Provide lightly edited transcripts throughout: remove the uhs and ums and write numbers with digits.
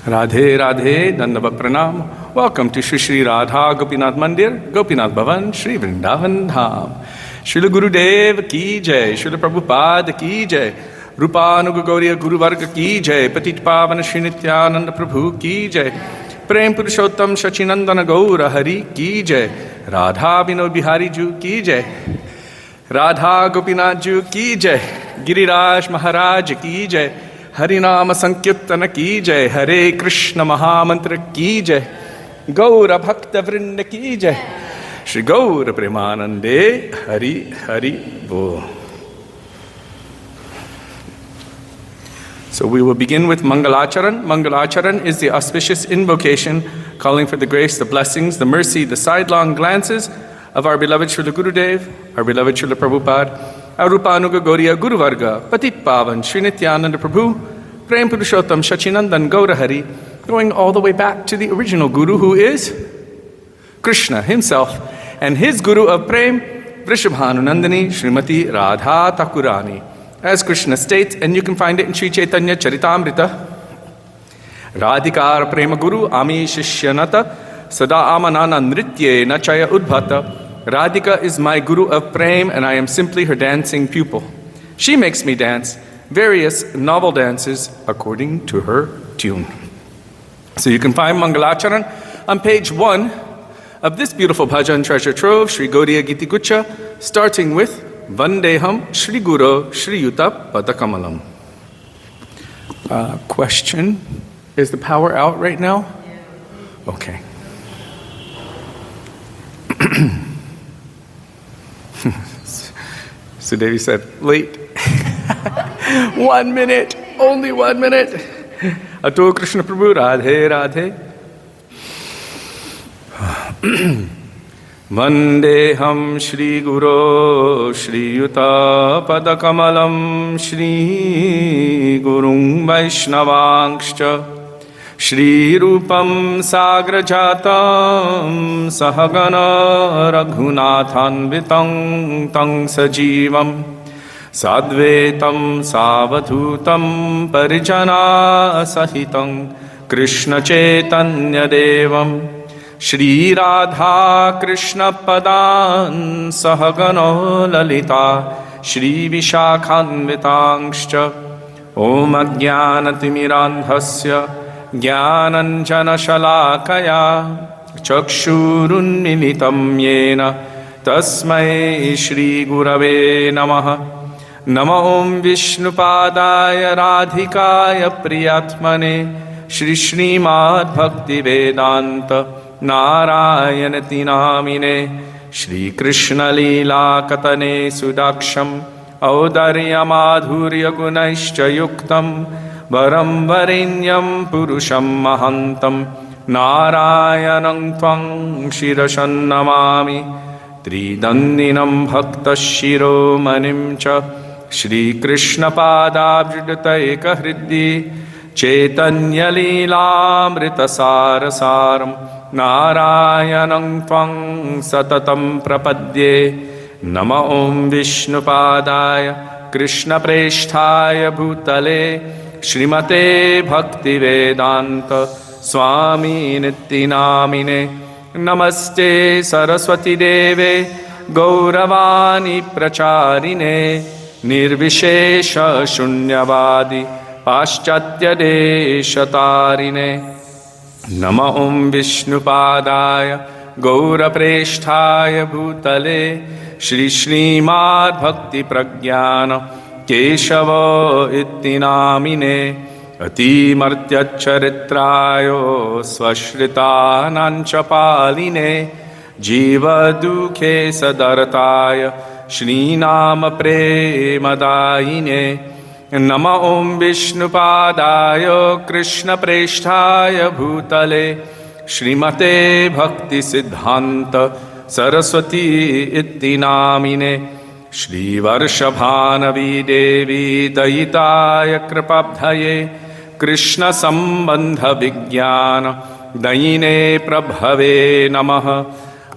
Radhe Radhe, Dandavat Pranam. Welcome to Shri Shri Radha Gopinath Mandir, Gopinath Bhavan, Shri Vrindavan Dham. Srila Gurudev ki jai, Srila Prabhupada ki jai, Rupanuga Gauriya Guru Varga ki jai, Patit Pavana Shri Nityananda Prabhu ki jai, Prem Purushottam Shachinandana Gaura Hari ki jai, Radha Vinod Bihari Ju ki jai, Radha Gopinath Ju ki jai, Giriraj Maharaj ki jai, Harinama Sankirtana ki jai, Hare Krishna Mahamantra ki jai, Gaura Bhakta Vrinda ki jai, Shri Gaura Premanande, Hari Hari Bo. So we will begin with Mangalacharan. Mangalacharan is the auspicious invocation calling for the grace, the blessings, the mercy, the sidelong glances of our beloved Srila Gurudev, our beloved Srila Prabhupada, our Rupanuga Gauriya Guru Varga, Patit Pavan, Sri Nityananda Prabhu, Prem Purushottam Shachinandan Gaurahari, going all the way back to the original Guru who is Krishna himself, and his Guru of Prem, Vrishabhanunandani Srimati Radha Thakurani. As Krishna states, and you can find it in Sri Chaitanya Charitamrita, Radhikar Prema Guru Ami Shishyanata Sada Amanana Nritye Nachaya Udbhata. Radhika is my Guru of Prem, and I am simply her dancing pupil. She makes me dance various novel dances according to her tune. So you can find Mangalacharan on page 1 of this beautiful bhajan treasure trove, Sri Gaudiya Giti Gucha, starting with Vandeham Shri Guru Shri Yuta Padakamalam. Question, is the power out right now? Okay. So Devi said, late. 1 minute, only 1 minute. Ato Krishna Prabhu, Radhe Radhe. Vandeham Shri Guru Shri Yuta Padakamalam Shri Gurung Vaishnavangscha Shri Rupam Sagrajatam Sahagana Raghunathanvitam Tang Sajivam Sadvetam Savadhutam Parijana Sahitam Krishna Chaitanya Devam Shri Radha Krishna Padan Sahagano Lalita Shri Vishakhanvitangscha Om Ajnanatimirandhasya Jnananjana Shalakaya Chakshurunmilitam Yena Tasmai Shri Gurave Namaha Nama Om Vishnupadaya Radhikaya Priyatmane Shri Srimad Bhakti Vedanta Narayanati Namine Shri Krishna Leela Katane Sudaksham Audarya Madhurya Gunaishcha Yuktam Varam Varinyam Purusham Mahantam Narayanam Tvang Shirasannamami Tridandinam Bhakta Shiromanim Cha Shri Krishna Padabjudataika Hriddi Chaitanya Leelamrita Sarasaram Narayanam Tvang Satatam Prapadye Nama Om Vishnupadaya Krishna Presthaya Bhutale Shrimate Bhakti Vedanta Swami Nittinamine Namaste Saraswati Deve Gauravani Pracharine Nirvishesha Shunyavadi Paschatya Deshatarine Nama Om Vishnupadaya Gaura Presthaya Bhutale Shri Srimad Bhakti Pragyana Keshava Ittinamine Ati Martyacharitrayo Svashrita Nanchapaline Jiva Dukhe Sadartaya Shri Nama Premadayine Nama Om Vishnupadaya Krishna Presthaya Bhutale Shrimate Bhakti Siddhanta Saraswati Ittinamine Shri Varshabhanavi Devi Dayitaya Kripabdhaye Krishna Sambandha Vijnana Dayine Prabhave Namaha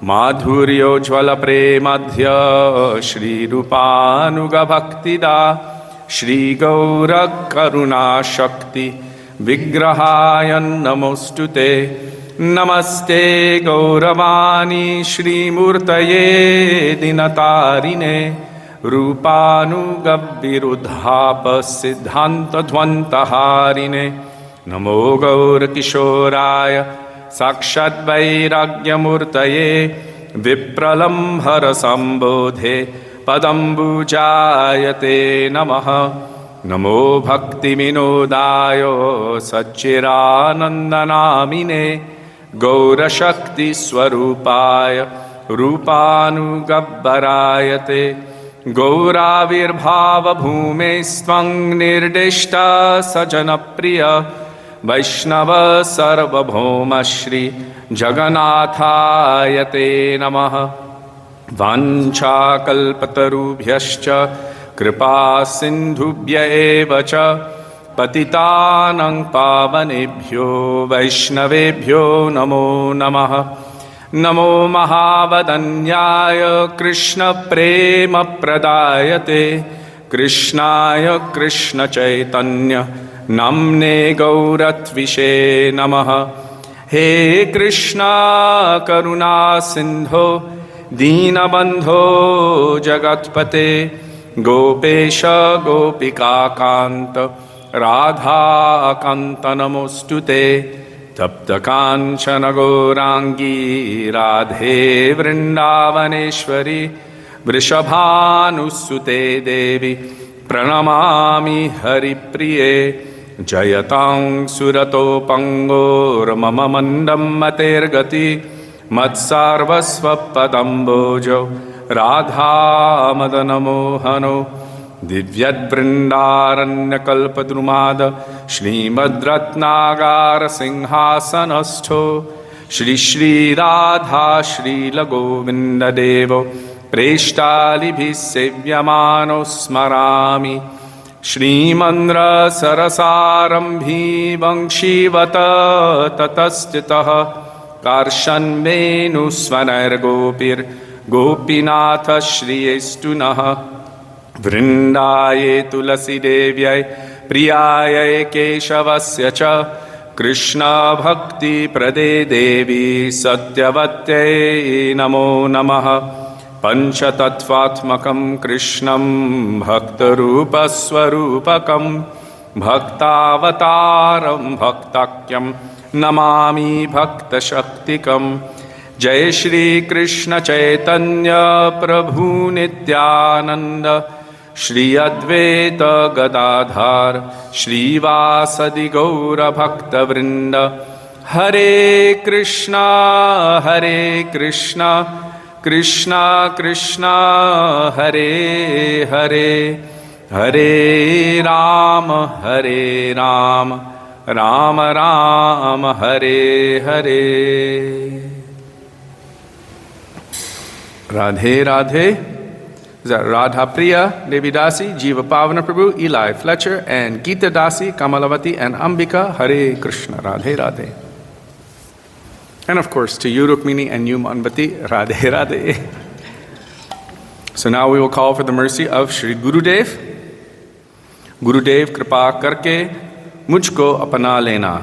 Madhuryo Jvala Premadhya Shri Rupanuga Bhaktida Shri Gaura Karuna Shakti विग्रहाय नमोस्तुते। नमस्ते गौरवाणी श्रीमूर्तये दिनतारिणे रूपानुगविरुद्धाप सिद्धान्तध्वन्तहारिणे। नमो गौरकिशोराय साक्षाद्वैराग्यमूर्तये विप्रलम्भरसम्बोधे पदम्बुजायते नमः। नमो भक्तिविनोदाय सच्चिदानन्दनामिने गौरशक्तिस्वरूपाय रूपानुगव्वरायते। गौराविर्भावभूमेस्त्वं निर्दिष्टा सजनप्रिय वैष्णव सार्वभौम श्री जगन्नाथाय ते नमः। वाञ्छाकल्पतरुभ्यश्च कृपा सिन्धुभ्य एव च पतितानां पावनेभ्यो वैष्णवेभ्यो नमो नमः। नमो महावदन्याय कृष्णप्रेमप्रदायते कृष्णाय कृष्णचैतन्य नाम्ने गौरत्विषे नमः। हे कृष्णा करुणा सिन्धो दीनबन्धो जगत्पते गोपेश गोपिकान्त राधाकान्त नमोऽस्तुते। तप्तकाञ्चन गौराङ्गी राधे वृन्दावनेश्वरी वृषभानुसुते देवी प्रणमामि हरिप्रिये। जयतां सुरतोपङ्गोर्मम मन्दं मतेर्गति मत्सार्वस्वपदम्बोजो राधामदनमोहनो दिव्यद्वृन्दारण्यकल्पद्रुमाद श्रीमद्रत्नागारसिंहासनस्थो श्री श्रीराधा श्रीलगोविन्ददेवो प्रेष्टालिभिः सेव्यमानो स्मरामि। श्रीमन्द्रसरसारम्भी वंशीवत ततस्थितः कार्षन्वेणुस्वनैर्गोपीर्गोपीनाथ श्रियेस्तु नः। वृन्दाये तुलसीदेव्यै प्रियायै केशवस्य च कृष्णभक्तिप्रदे देवी सत्यवत्यै नमो नमः। पञ्चतत्त्वात्मकं कृष्णं भक्तरूपस्वरूपकं भक्तावतारं भक्ताख्यं नमामि भक्तशक्तिकं। जय श्री कृष्ण चैतन्य प्रभु नित्यानंद श्री अद्वैत गदाधर श्रीवासदि गौर भक्तवृंद। हरे Krishna Krishna Krishna Hare Hare Hare Ram Ram Ram Hare Hare. Radhe Radhe. Radha Priya, Devi Dasi, Jiva Pavana Prabhu, Eli Fletcher, and Geeta Dasi, Kamalavati, and Ambika. Hare Krishna. Radhe Radhe. And of course, to you, Rukmini, and you, Manvati, Radhe Radhe. So now we will call for the mercy of Shri Gurudev. Gurudev, Kripa Karke, Mujhko Apana Lena.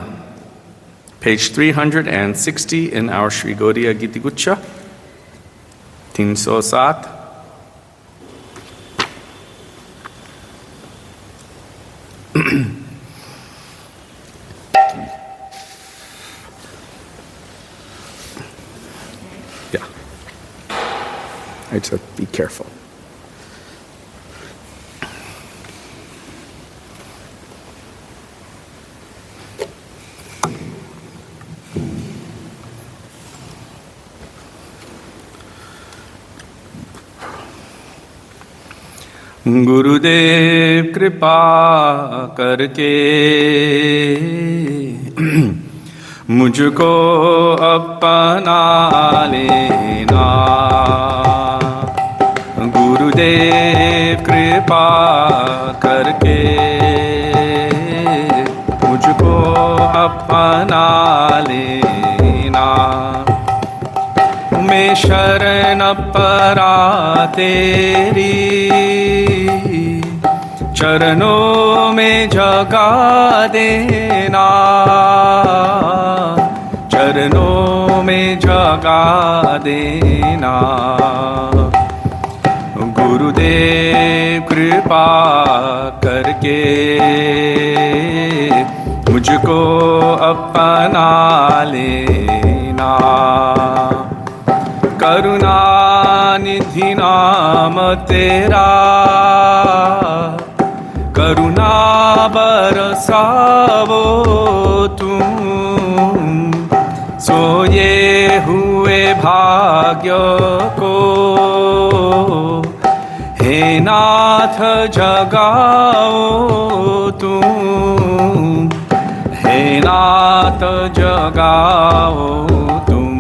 Page 360 in our Shri Gaudiya Giti Gucha. 307. Yeah. I just have to be careful. गुरुदेव कृपा करके मुझको अपना लेना। गुरुदेव कृपा करके मुझको अपना लेना। मैं शरण परा तेरी चरणों में जगा देना, चरणों में जगा देना। गुरुदेव कृपा करके मुझको अपना लेना। करुणा निधि नाम तेरा, करुणा बरसावो तुम, सोए हुए भाग्य को हे नाथ जगाओ तुम, हे नाथ जगाओ तुम।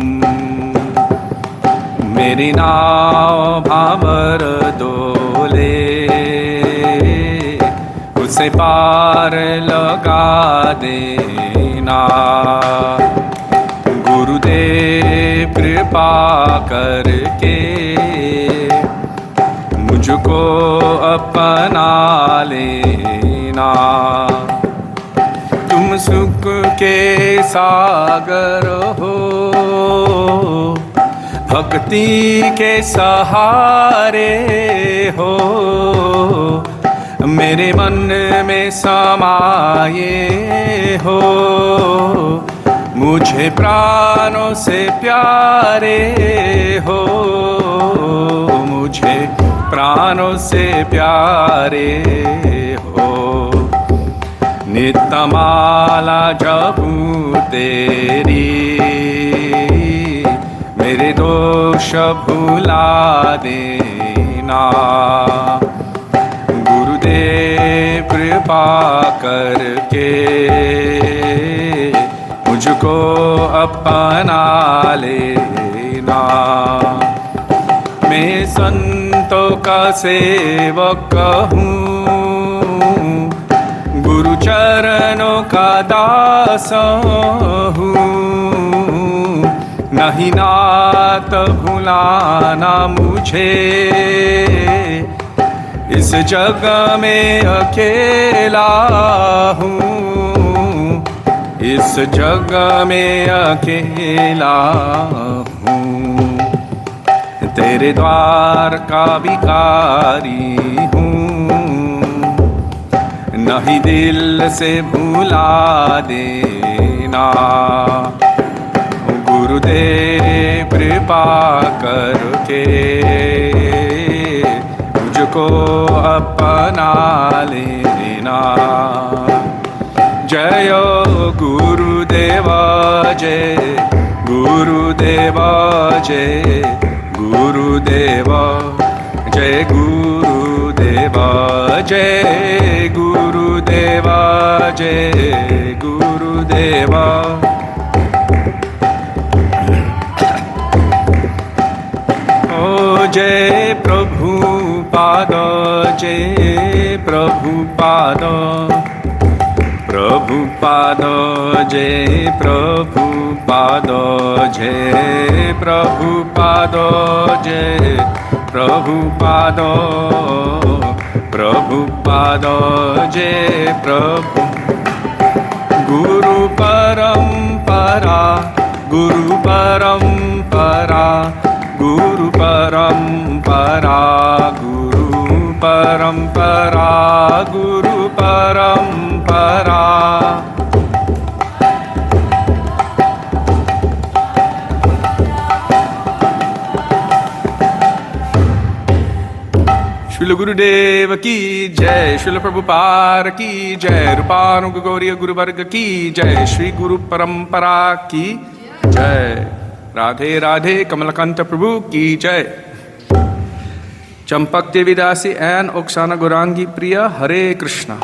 मेरी नाव भावर डोले, उसे पार लगा देना। गुरुदेव कृपा करके मुझको अपना लेना। तुम सुख के सागर हो, भक्ति के सहारे हो। मेरे मन में समाये हो, मुझे प्राणों से प्यारे हो, मुझे प्राणों से प्यारे हो। नित्य माला जपूं तेरी, मेरे दोष भुला देना। गुरुदेव कृपा करके मुझको अपना लेना। मैं संतों का सेवक हूँ, गुरु चरणों का दास हूँ। नहीं नाथ भुलाना मुझे, इस जग में अकेला हूँ, इस जग में अकेला हूँ। तेरे द्वार का भिखारी हूँ, नहीं दिल से भुला देना। गुरुदेव कृपा करके मुझको अपना लेना। जय गुरुदेव जय गुरुदेव जय गुरुदेव जय गुरुदेव जय गुरुदेव जय गुरुदेव। ओ जय प्रभुपाद जय प्रभुपाद, प्रभुपाद जय प्रभुपाद जय प्रभुपाद जय प्रभुपाद, प्रभुपाद जय प्रभु। गुरु परंपरा गुरु परंपरा गुरु परंपरा गुरु परंपरा गुरु परंपरा। श्रील गुरुदेव की जय, श्रील प्रभुपाद की जय, रूपानुग गौरी गुरुवर्ग की जय, श्री गुरु परंपरा की जय। राधे राधे कमलकांत प्रभु की जय। Champak Devidasi and Oksana Gaurangi Priya Hare Krishna.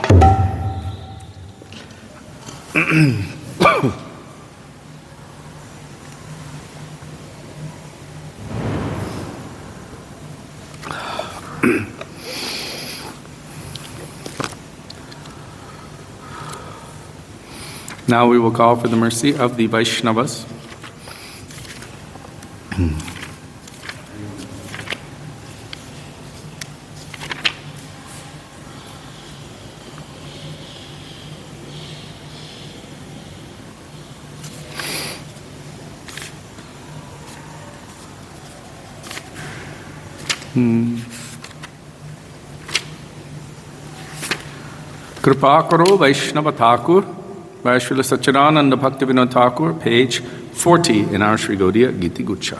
Now we will call for the mercy of the Vaishnavas. Kripa Karo Vaishnava Thakur, by Srila Satchidananda Bhaktivinoda Thakur, page 40 in our Sri Gaudiya Giti Gucha.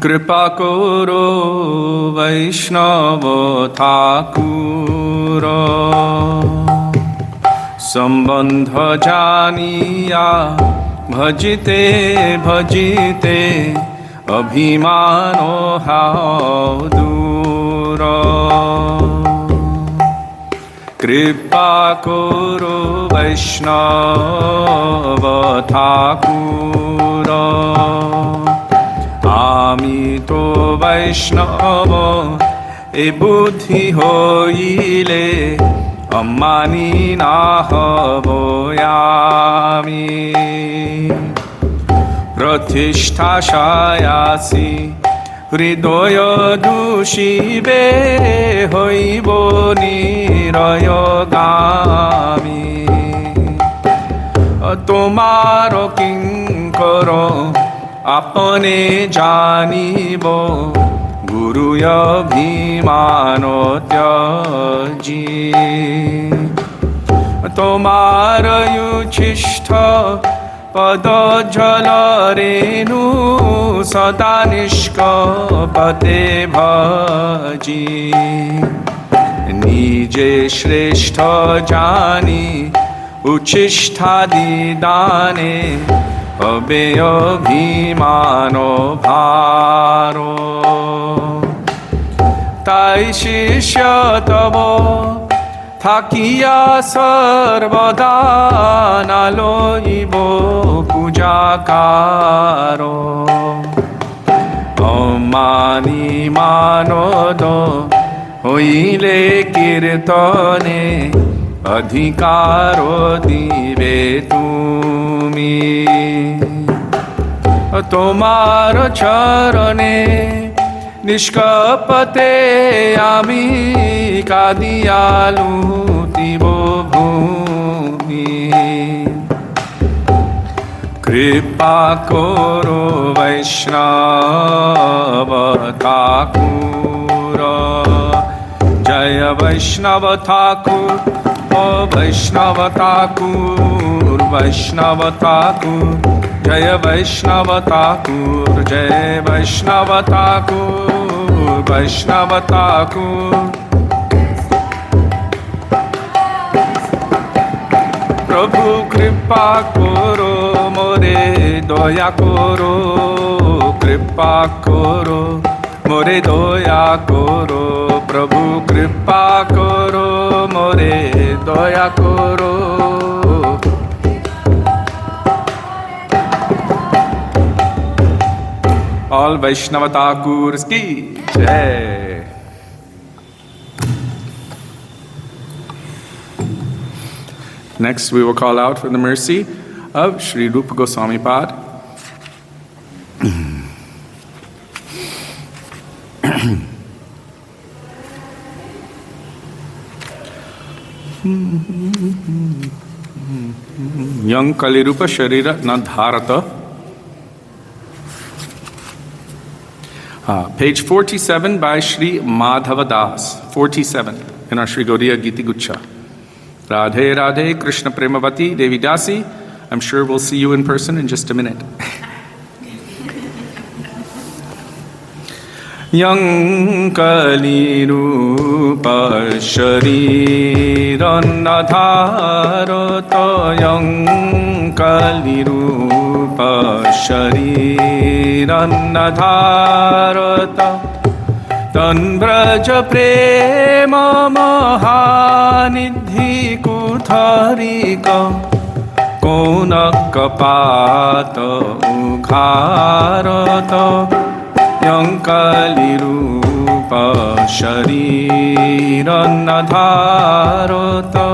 Kripa Karo Vaishnava Thakur Sambandha janiya bhajite bhajite abhimano how dura Kripa Karo Vaishnava Thakura Ami to Vaishnava e buddhi hoile Ammani nahavoyami Pratishtha shayasi Hridoya dushibe hoibo nirayogami Tomaro kinkaro apane janibo Guru abhimano tyaji Tomar yuchishta pada jalarenu sada nishkapate bhaji Nije shrestha jani uchishta didane Abe abhimano bharo Tai shishya tavo থাকিয়া সর্বদা নালইব পূজাকার অমানি মানদ হইলে কীর্তনে অধিকার দিবে তুমি তোমার চরণে নিষ্কপতে আমি কাদিয়ালু তিব ভূমি কৃপা করো বৈষ্ণব ঠাকুর জয় বৈষ্ণব ঠাকুর ও বৈষ্ণব ঠাকুর বৈষ্ণব ঠাকুর জয় বৈষ্ণব ঠাকুর জয় বৈষ্ণব ঠাকুর বৈষ্ণব ঠাকুর প্রভু কৃপা করো মোরে দয়া করো কৃপা করো মোরে দয়া করো প্রভু কৃপা করো মোরে দয়া করো All Vaishnava Thakurs ki jai. Next, we will call out for the mercy of Sri Rupa Goswami Pad. Yang Kalirupa Sharira Nadharata. Page 47 by Sri Madhava Das, 47 in our Sri Gaudiya Giti Gucha. Radhe Radhe Krishna Premavati Devi Dasi. I'm sure we'll see you in person in just a minute. Yang Kalirupa Shariran Adharata Yang Kalirupa Shariran Adharata Tan Braja Prema Mahanidhi Kutharika Konakapata Ukharata Yang Kalirupa Shariran Adharata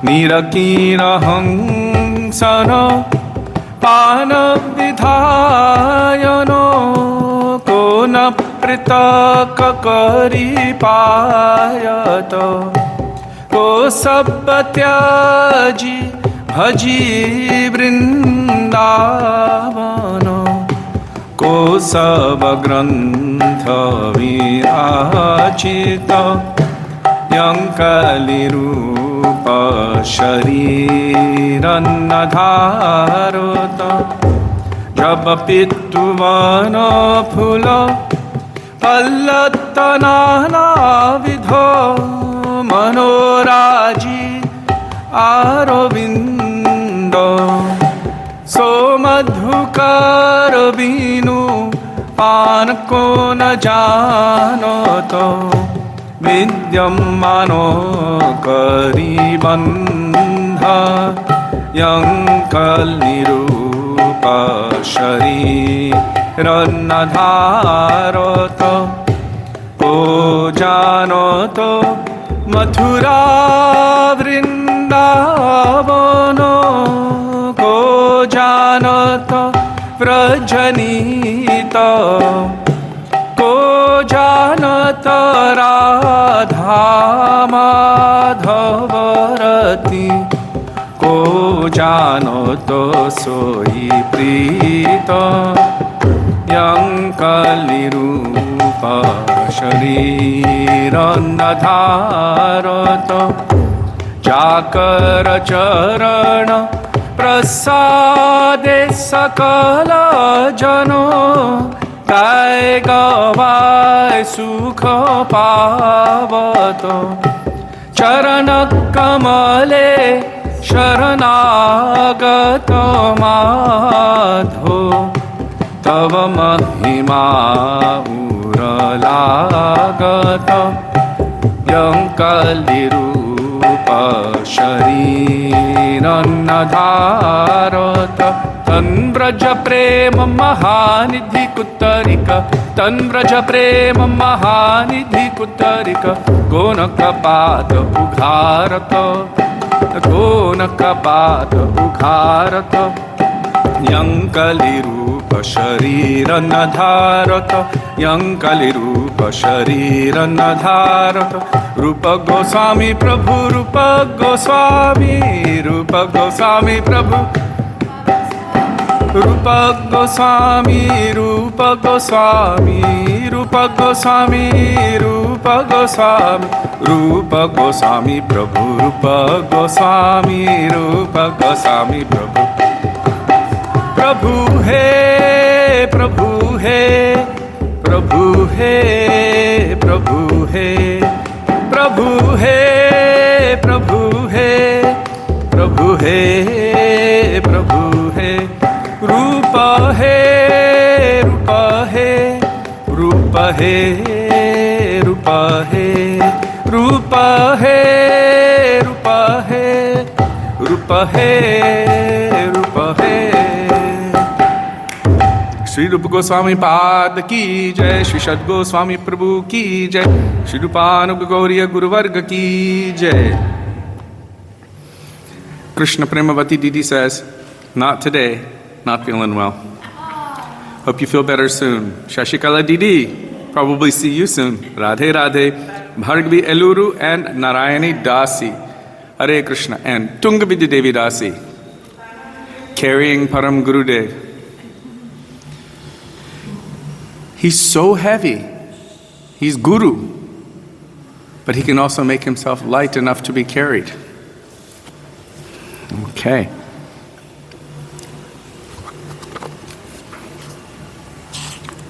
Nirakira Hangsana Pana Vidhayano Kona पृथक करी पायत को सब त्याजी भजी वृंदावन को सब ग्रंथ विराचित यंकलिरूप शरीरन्नधारत जब पितुवन फूल पल्लत नानाविध मनोराजी आरविंद सो मधुकर बीनु पान को न जानत विद्यमानो करी बंध यंकलिरूप शरीरन्नधारत को जानत मथुरा वृंदावन को जानत व्रजनीत को जानत राधा माधवरती को जानत सोई प्रीत यंकलिरूप शरीरन्नधारत जाकर चरण प्रसादे सकल जनो गाय गवाय सुख पावत चरण कमले शरणागत माधो तव महिमा उरलागत यंकलिरूप शरीरन्नधारत तन्व्रज प्रेम महानिधि कुतरिक तन्व्रज प्रेम महानिधि कुतरिक गोनकपाद उघारत गोनकपाद उघारत यंकलिरूप शरीरन्नधारत यंकलिरूप शरीरन्नधारत रूप गोस्वामी प्रभु रूप गोस्वामी प्रभु रूप गोस्वामी रूप गोस्वामी रूप गोस्वामी रूप गोस्वामी रूप गोस्वामी प्रभु रूप गोस्वामी प्रभु प्रभु है प्रभु है प्रभु है प्रभु है प्रभु है प्रभु है प्रभु है प्रभु है रूप है रूप है रूप है रूप है रूप है रूप है रूप है रूप है श्री रूप गोस्वामी पाद की जय श्री सद गोस्वामी प्रभु की जय श्री रूपानुग गौरीय गुरुवर्ग की जय Krishna Premavati Didi says, not today, not feeling well. Hope you feel better soon. Shashikala Didi, probably see you soon. Radhe Radhe, Bhargavi Eluru and Narayani Dasi. Hare Krishna and Tungavidya Devi Dasi. Carrying Param Gurudev. He's so heavy. He's Guru. But he can also make himself light enough to be carried. Okay.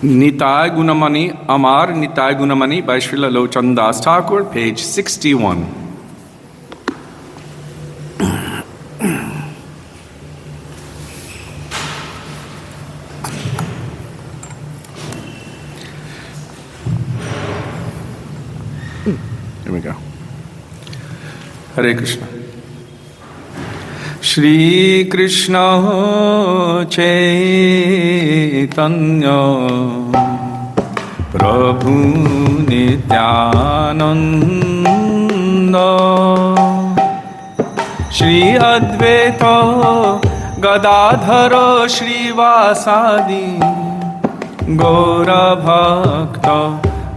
Nitai Gunamani, Amar Nitai Gunamani by Srila Lochan Das Thakur, page 61. Here we go. Hare Krishna. Shri Krishna Chaitanya Prabhu Nityananda Shri Advaita Gadadhara Shri Vasadi Gaura-bhakta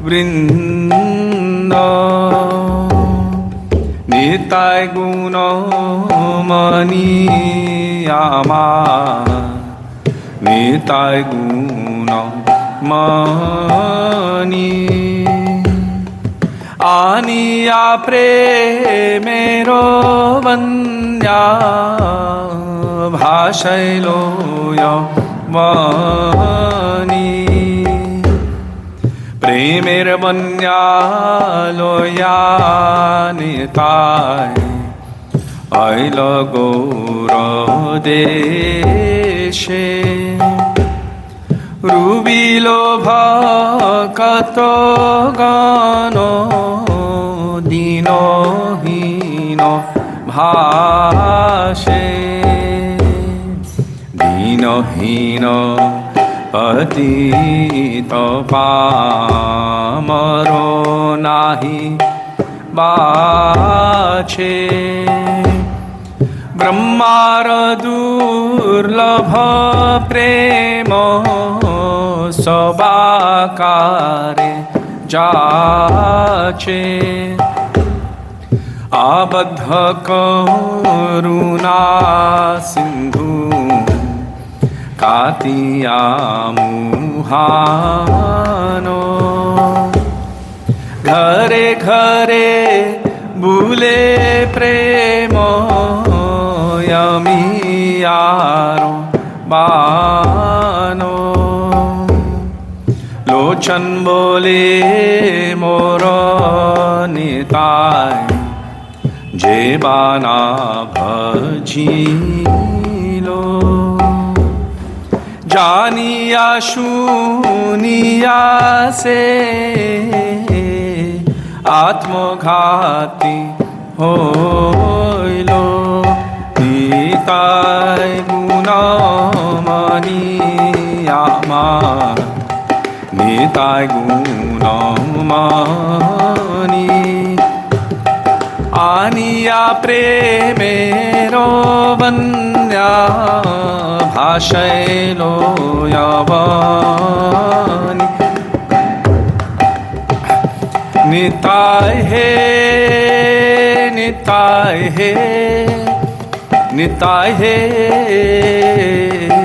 vrinda Nitai gunamani amar Nitai gunamani Aniya premero vanya Bhashailoya vani Premer vanya loya nitai Aila Gaura deshe Rubilo bhakato gano dino hino bhashe dino hino patito pamaro nahi bache Brahmar durlabha prema sabakare jache abadha karuna sindhu katiyamuhano घरे घरे भूले प्रेम यमियारो बानो लोचन बोले मोर निताय जे बाना भजिलो जानिया शुनिया से आत्मघाती होइलो निताय गुणमणि আমার নিতাই গুণমণি আনিয়া প্রেমের বন্যা ভাসৈলো যবনি নিতাই হে নিতাই হে নিতাই হে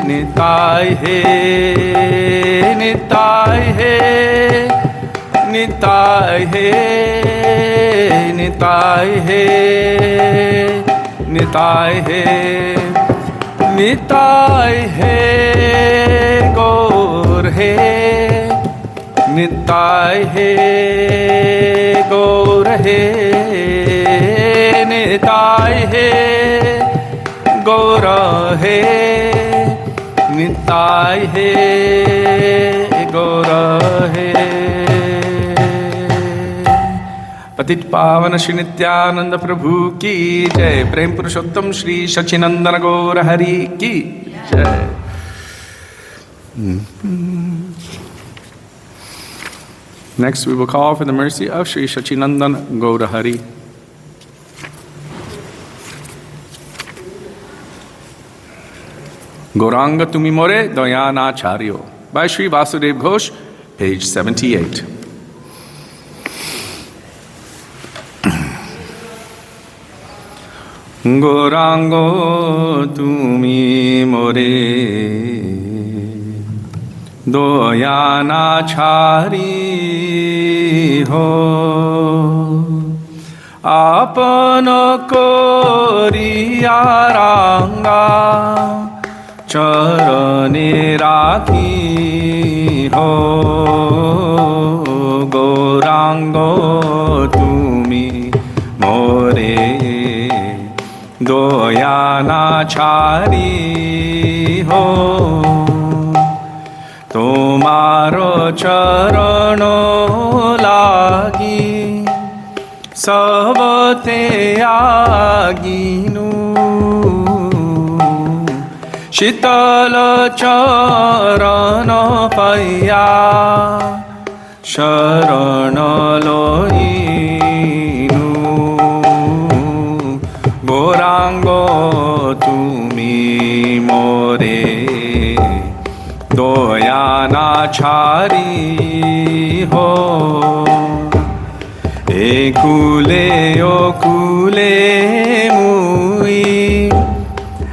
নিতাই হে নিতাই হে নিতাই হে নিতাই হে নিতাই হে নিতাই হে গৌর হে নিতাই হে গৌর হে নিতাই হে গৌর হে নিতাই হে গৌর হে पतित पावन श्री नित्यानंद प्रभु की जय। प्रेम पुरुषोत्तम श्री सच्चिनंदन गौर हरि की जय। Next we will call for the mercy of Sri Sachinandan Gaura Hari. Gauranga Tumi More Dayana Charyo by Sri Vasudev Ghosh, page 78. Gaurango tumi more doyana chari ho apana koriya ranga charane rakhi ho Gaurango tumi more দয়ানা ছাড়ি হো তোমার চরণ লাগি সবতে আগিনু শীতল চরণ পাইয়া শরণ লইনু গৌরাঙ্গ তুমি মোরে দয়ানা ho. Ekule okule mui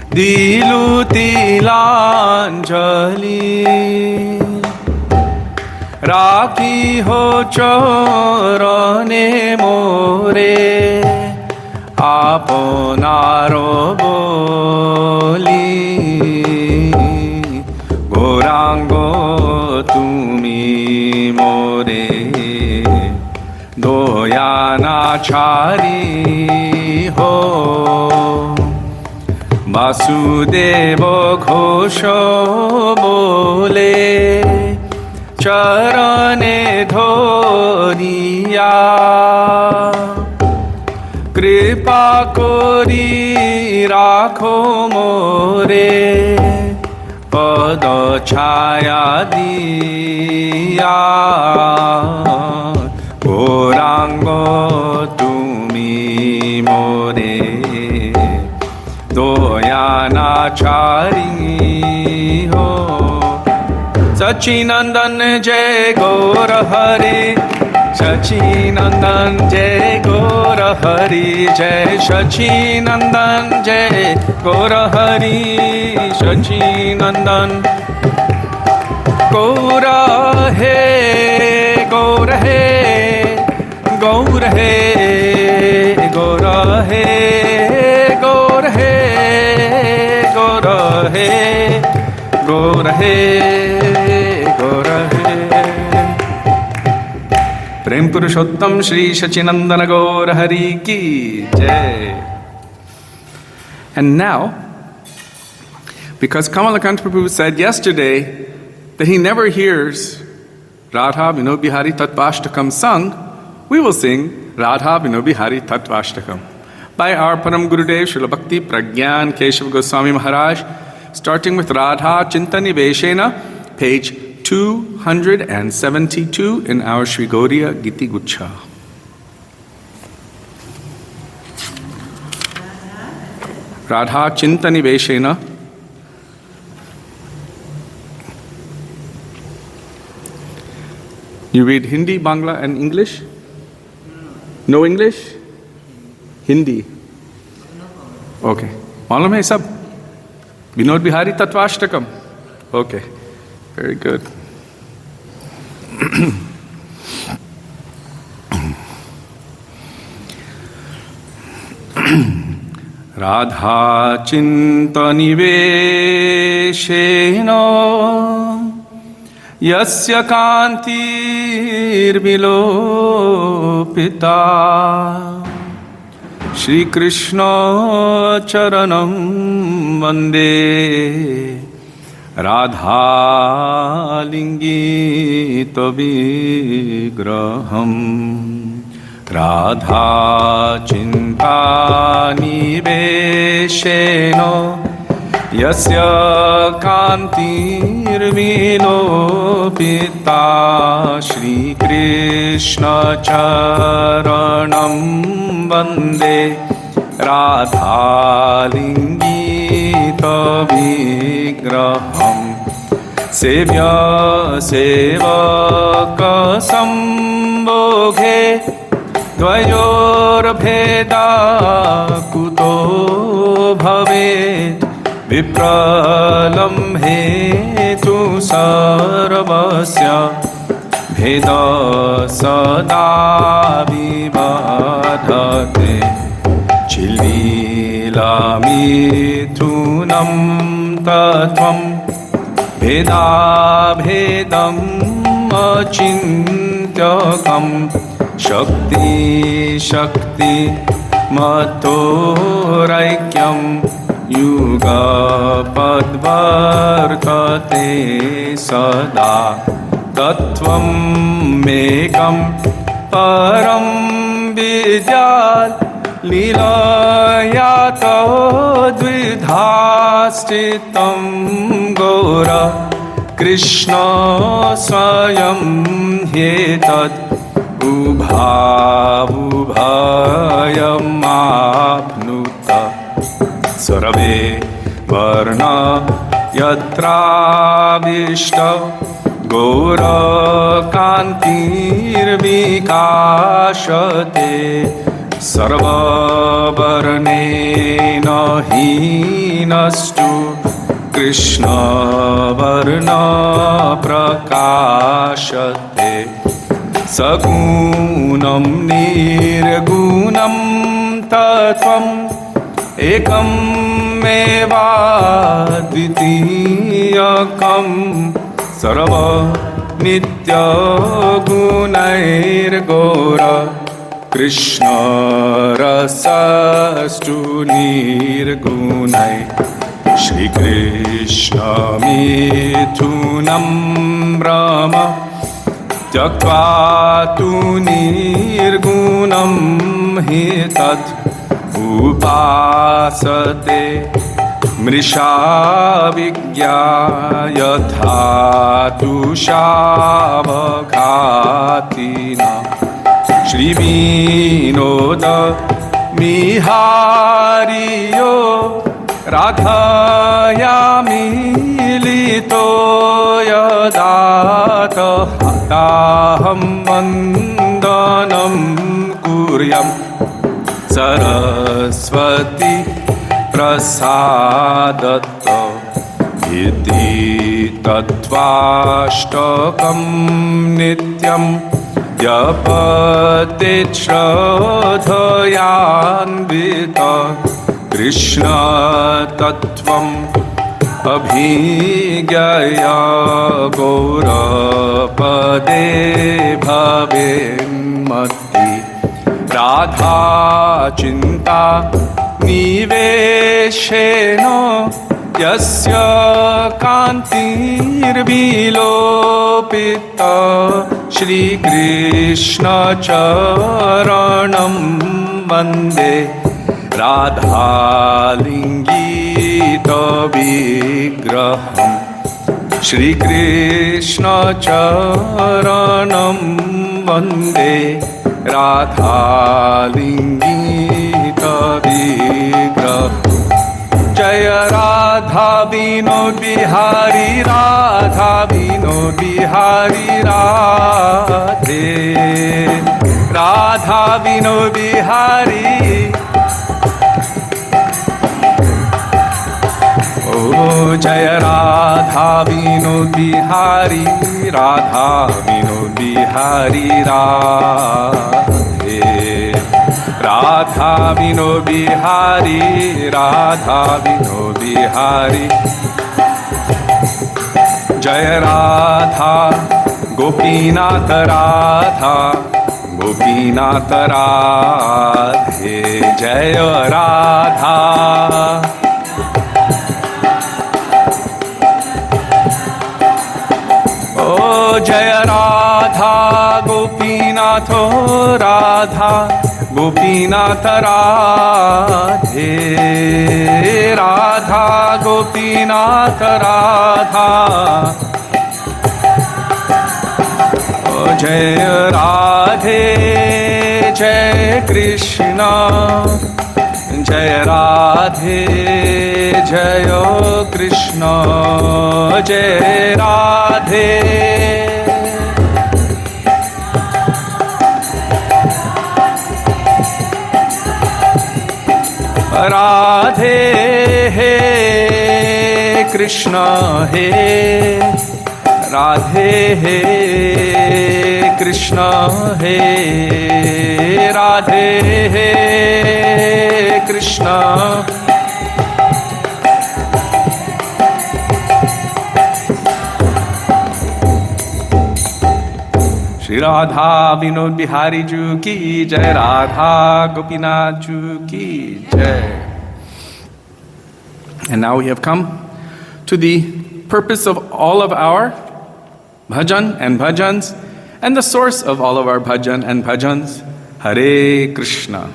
dilu tilanjali Raki ho chorane more aponaro boli Gorango tumi more Doyanachari ho Vasudeva Ghosho bole Charane dhoriya Kripa kori rakho more Pada chaya diya Gorango tumi more Doyanachari ho Sachinandan Jai Gaura Hari Sachinandan Jai Gaura Hari Jai Sachinandan Jai Gaura Hari Sachinandan Gaura He Gaura He Gaura He Gaura He Gaura He Gaura He Gaura He Prem Purushottam Shri Sachinandana Gaura Hari Ki Jai. And now, because Kamalakanta Prabhu said yesterday that he never hears Radha Vinod Bihari Tattvashtakam sung, we will sing Radha Vinod Bihari Tattvashtakam by our Param Gurudev Srila Bhakti Pragyan Keshav Goswami Maharaj, starting with Radha Chintani Veshena, page 272 in our Sri Gaudiya Giti Guchha. Radha Chintani Veshena. You read Hindi, Bangla and English? No English? Hindi. Okay. मालूम है सब? Vinod Bihari तत्वाष्टकम. Okay. Very good. Radha Chintaniveshena Yasya Kantir Vilopita Shri Krishna Charanam Vande Radha Lingita Vigraham Radha Chintani Vesheno Yasya Kantir Vilopita Shri Krishna Charanam Vande Radha Lingita Vigraham Sevya Sevaka Sambhoghe Dvayor Bheda Kuto Bhavet Vipralambhe Tu Sarvasya Bheda Sada Vivadhate Chilila Mithunam Tattvam Bheda Bhedam Achintyakam Shakti Shakti Matoraikyam Yuga Padvartate Sada Tattvam Mekam Param Vidyat Lilayata Dvidhastitam Gora Krishna Swayam Hyetat Ubhavayam apnuta Sarve Varna Yatra Vishta गौरकान्तिर्विकाशते सर्ववर्णेन हीनस्तु कृष्णवर्णप्रकाशते सगुणं निर्गुणं तत्त्वम् एकं मेवाद्वितीयकं सर्वनित्यगुणैर्गौर कृष्णरसस्तु निर्गुणै श्रीकृष्णमिथुनं ब्रह्म त्यक्त्वा तु निर्गुणं हि तत् उपासते मृषा विज्ञा यथा तुषावघातिना श्रीविनोद मिहारियो राधया मिलितो यदात ताहं वन्दनं कुर्याम् सरस्वती प्रसादत इति तत्त्वाष्टकं नित्यं जपते श्रद्धयान्वित कृष्ण तत्त्वम् अभिज्ञाय गौरपदे भवेन्मति राधा चिन्ता निवेशेन यस्य कान्तिर्विलोपिता श्रीकृष्णचरणं वन्दे राधालिङ्गितविग्रहम् श्रीकृष्णचरणं वन्दे राधालिङ्गितविग्रहम् जय राधा विनोद बिहारी राधा विनोद बिहारी राधे राधा विनोद बिहारी ओ जय राधा विनोद बिहारी राधा विनोद बिहारी राधे राधा विनोद बिहारी राधा विनोद बिहारी जय राधा गोपीनाथ राधा गोपीनाथ राधे जय राधा ओ जय राधा गोपीनाथ राधा गोपीनाथ राधे राधा गोपीनाथ राधा ओ जय राधे जय कृष्ण जय राधे जय कृष्ण जय राधे राधे हे कृष्ण हे राधे हे कृष्ण हे राधे हे कृष्ण श्री राधा विनोद बिहारी जी की जय राधा गोपीनाथ जी की जय. And now we have come to the purpose of all of our bhajan and bhajans and the source of all of our bhajan and bhajans. Hare Krishna.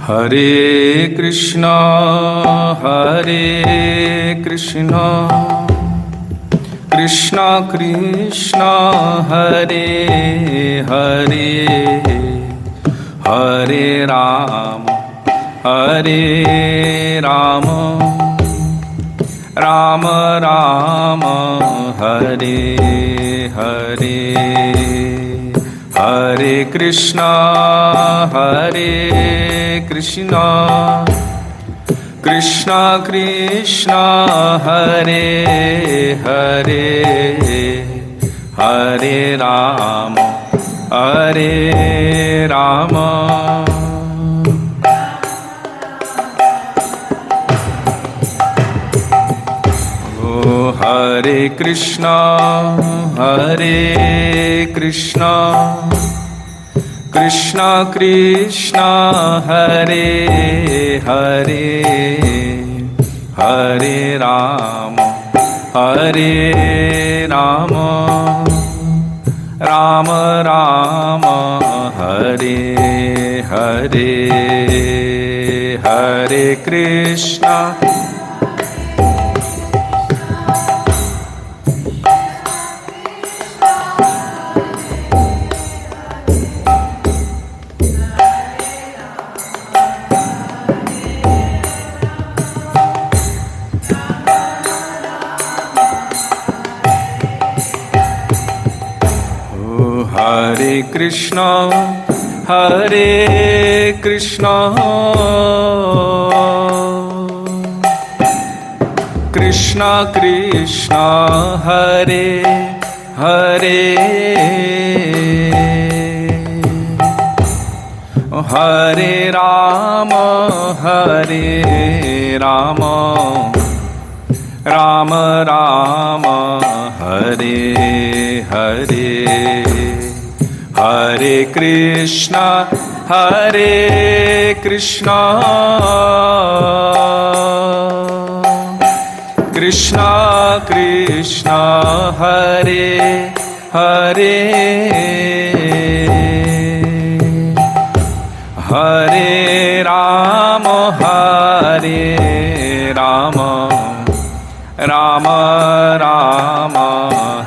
Hare Krishna, Hare Krishna, Krishna Krishna, Hare Hare, Hare Rama, Hare Rama, Rama Rama, Hare Hare. Hare Krishna, Hare Krishna, Krishna Krishna, Hare Hare, Hare Rama, Hare Rama. Hare Krishna, Hare Krishna, Krishna Krishna, Hare Hare, Hare Rama, Hare Rama, Rama Rama, Hare Hare. Hare Krishna, Hare Krishna, Hare Krishna, Krishna Krishna, Hare Hare, Hare Rama, Hare Rama, Rama Rama, Hare Hare. Hare Krishna, Hare Krishna, Krishna Krishna, Hare Hare, Hare Rama, Hare Rama, Rama Rama,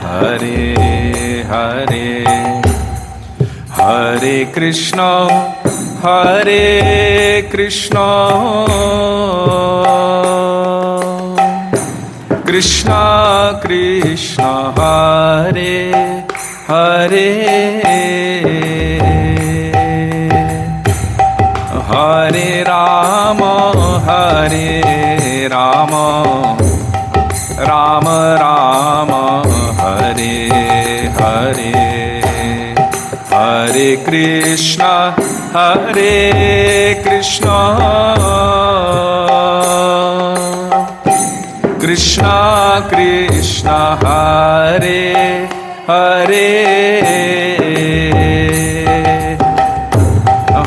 Hare Hare. Hare Krishna, Hare Krishna, Krishna Krishna, Hare Hare, Hare Rama, Hare Rama, Rama Rama, Hare Hare. Hare Krishna, Hare Krishna, Krishna Krishna, Hare Hare,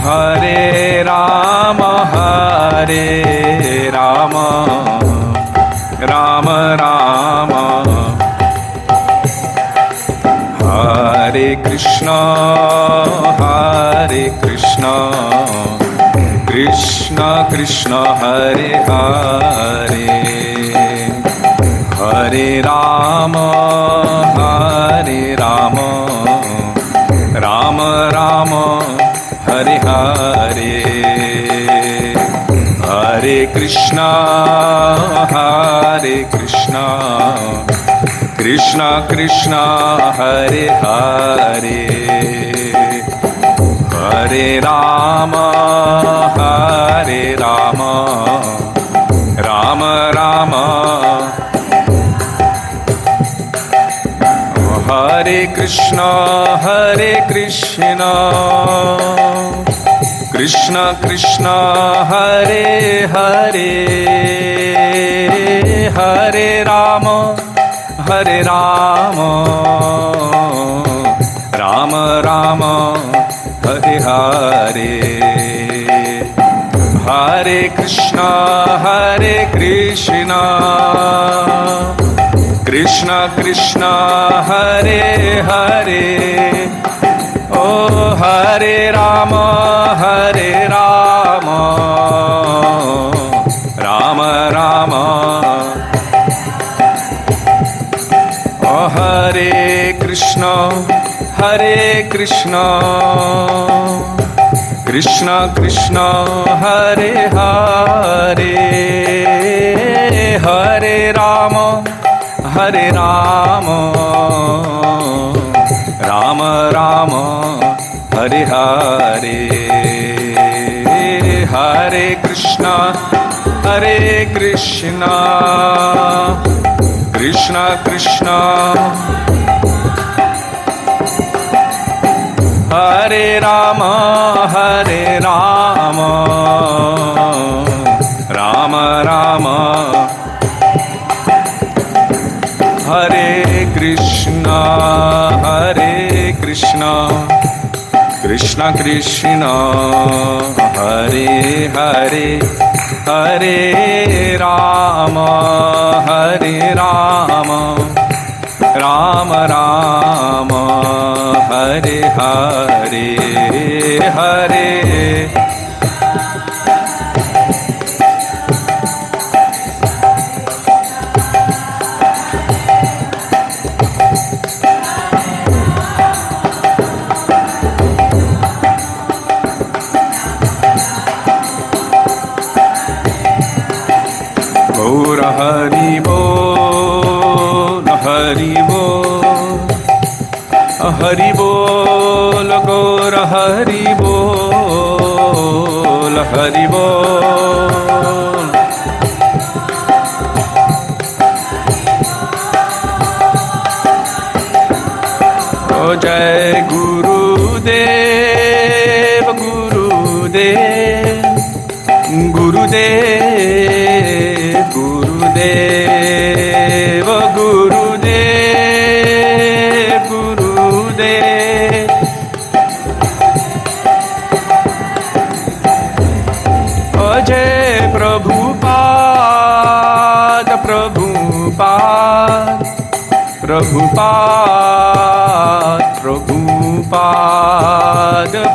Hare Rama, Hare Rama, Rama Rama. Hare Krishna, Hare Krishna, Krishna Krishna, Hare Hare, Hare Rama, Hare Rama, Rama Rama, Hare Hare. Hare Krishna, Hare Krishna, Krishna Krishna, Hare Hare, Hare Rama, Hare Rama, Rama Rama. Hare Krishna, Hare Krishna, Krishna Krishna, Hare Hare, Hare Rama, Hare Rama, Rama Rama, Hare Hare. Hare Krishna, Krishna Krishna, Hare Hare, Oh Hare Rama, Rama Rama, Oh Hare Krishna, Krishna Krishna, Hare Hare, Hare Rama, Rama Rama, Hare Hare, Hare Krishna, Krishna Krishna, Hare Rama, Rama Rama, Hare Krishna, Krishna Krishna, Hare Hare, Hare Rama, Rama Rama, Hare Hare, Hare Gaur Hari Bol, Hari Bol, Hari Bol, Gaur Hari Bol, Hari Bol. Oh Jai Gurudev, Gurudev, Gurudev, Gurudev, Gurudev, Gurudev. Oh Jai Prabhupada, Prabhupada, Prabhupada, Prabhupada,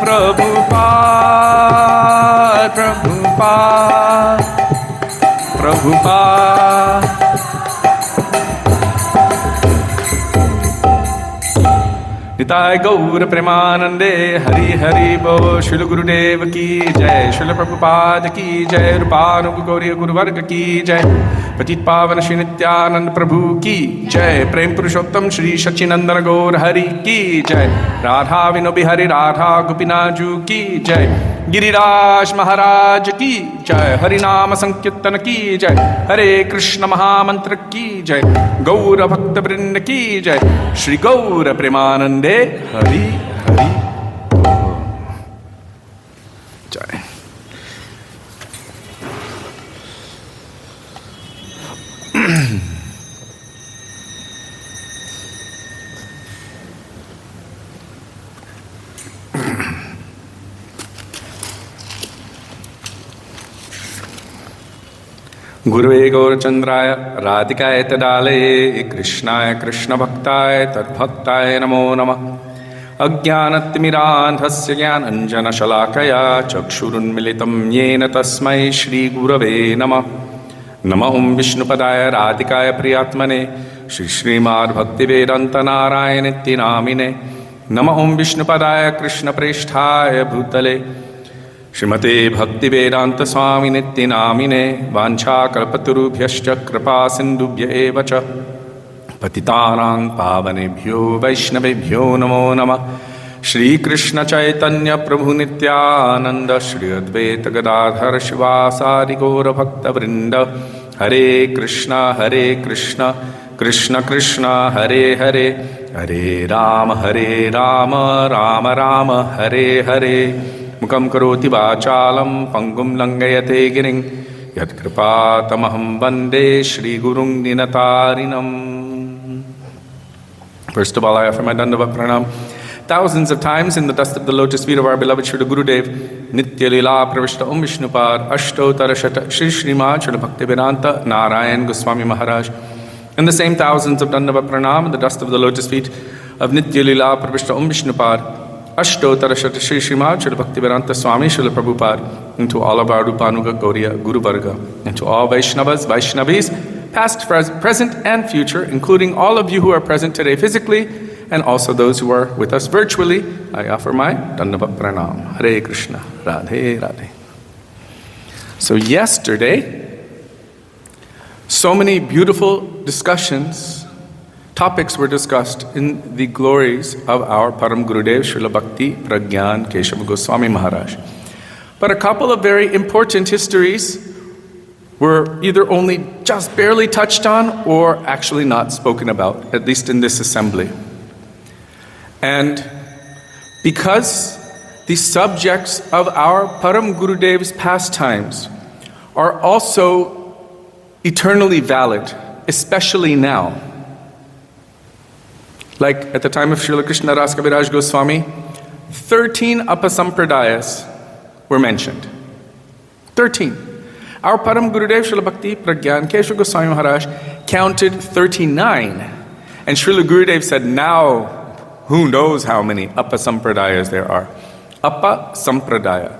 Prabhupada, Prabhupada, Prabhupada. Nitai Gaur Premanande, Hari Hari Bo, Srila Gurudev ki Jai, Srila Prabhupada ki Jai, Rupanuga Gauriya Guru Varga ki Jai, Patit Pavan Shri Nityanand Prabhu ki Jai, Prem Purushottam Shri Sachinandana Gaur Hari ki Jai, Radha Vinobihari Radha Gopinaju ki Jai, Giriraj Maharaj ki Jai, Harinama Sankirtan ki Jai, Hare Krishna Mahamantra ki Jai, Gaura Bhakta Vrinda ki Jai, Shri Gaura Premanande, Hari Hari Jai. Gurave Gaurachandraya Radhikaya Tadalaye Krishnaya Krishna Bhaktaye Tadbhaktaye Namo Namah Ajnanatimirandhasya Jnananjana Shalakaya Chakshurunmilitam Yena Tasmai Shri Gurave Namah Namahum Vishnupadaya Radhikaya Priyatmane Shri Srimad Bhaktivedanta Narayanitti Namine Namahum Vishnupadaya Krishna Presthaya Bhutale Shrimate Bhaktivedanta Swami Nitti Namine Vancha Kalpaturubhyascha Kripa Sindubhya Evacha Patitanang Pavanebhyo Vaishnavebhyo Namo Namah Shri Krishna Chaitanya Prabhu Nityananda Shri Advaita Gadadhar Shivasari Gaura Bhakta Vrinda Hare Krishna Krishna Krishna Hare Hare Hare Rama Rama Rama Hare Hare Mukam karoti vachalam pangum langayate giring yat kripatamaham vande Shri Gurung Dinatarinam. First of all, I offer my Dandavat Pranam thousands of times in the dust of the lotus feet of our beloved Srila Gurudev, Nitya Lila Pravishta Om Vishnupad, Ashto Tarashata Shri Srimad Srila Bhaktivedanta Narayan Goswami Maharaj. And the same thousands of Dandavat Pranam in the dust of the lotus feet of Nitya Lila Pravishta Om Vishnupad, Ashto Tarashata Shri Srimad Srila Bhaktivedanta Swami Srila Prabhupada, and to all of our Rupanuga Gauriya Guru Varga, and to all Vaishnavas, Vaishnavis, past, present, and future, including all of you who are present today physically, and also those who are with us virtually, I offer my Dandavat Pranam. Hare Krishna, Radhe Radhe. So yesterday, so many beautiful discussions, topics were discussed in the glories of our Param Gurudev, Srila Bhakti Pragyan Keshava Goswami Maharaj. But a couple of very important histories were either only just barely touched on or actually not spoken about, at least in this assembly. And because the subjects of our Param Gurudev's pastimes are also eternally valid, especially now. Like at the time of Srila Krishna Das Kaviraj Goswami, 13 Apasampradayas were mentioned. 13. Our Param Gurudev Srila Bhakti Pragyan Keshava Goswami Maharaj counted 39. And Srila Gurudev said, now, who knows how many Apasampradayas there are. Apasampradaya.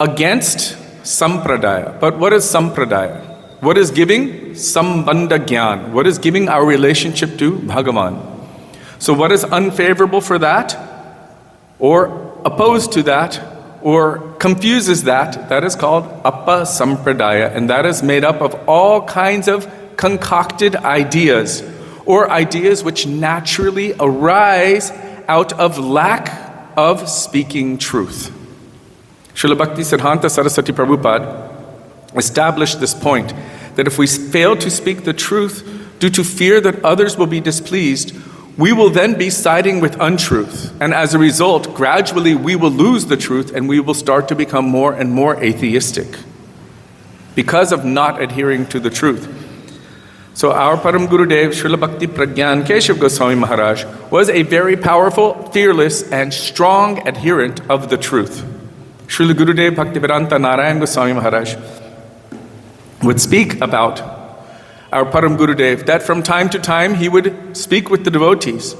Against Sampradaya. But what is Sampradaya? What is giving? Sambandha Gyan. What is giving our relationship to Bhagavan? So what is unfavorable for that? Or opposed to that? Or confuses that? That is called Apasampradaya. And that is made up of all kinds of concocted ideas, or ideas which naturally arise out of lack of speaking truth. Srila Bhakti Siddhanta Saraswati Prabhupada established this point, that if we fail to speak the truth due to fear that others will be displeased, we will then be siding with untruth. And as a result, gradually we will lose the truth and we will start to become more and more atheistic because of not adhering to the truth. So our Param Gurudev, Srila Bhakti Pragyan Keshava Goswami Maharaj, was a very powerful, fearless, and strong adherent of the truth. Srila Gurudev Bhaktivedanta Narayan Goswami Maharaj would speak about our Param Gurudev, that from time to time he would speak with the devotees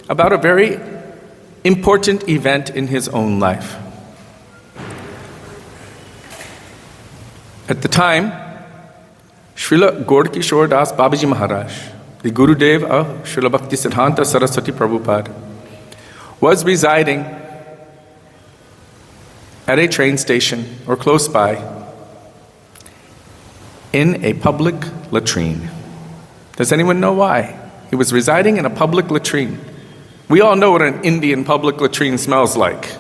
about a very important event in his own life. At the time, Srila Gaur Das Babaji Maharaj, the Gurudev of Srila Bhakti Siddhanta Saraswati Prabhupada, was residing at a train station or close by in a public latrine. Does anyone know why? He was residing in a public latrine. We all know what an Indian public latrine smells like.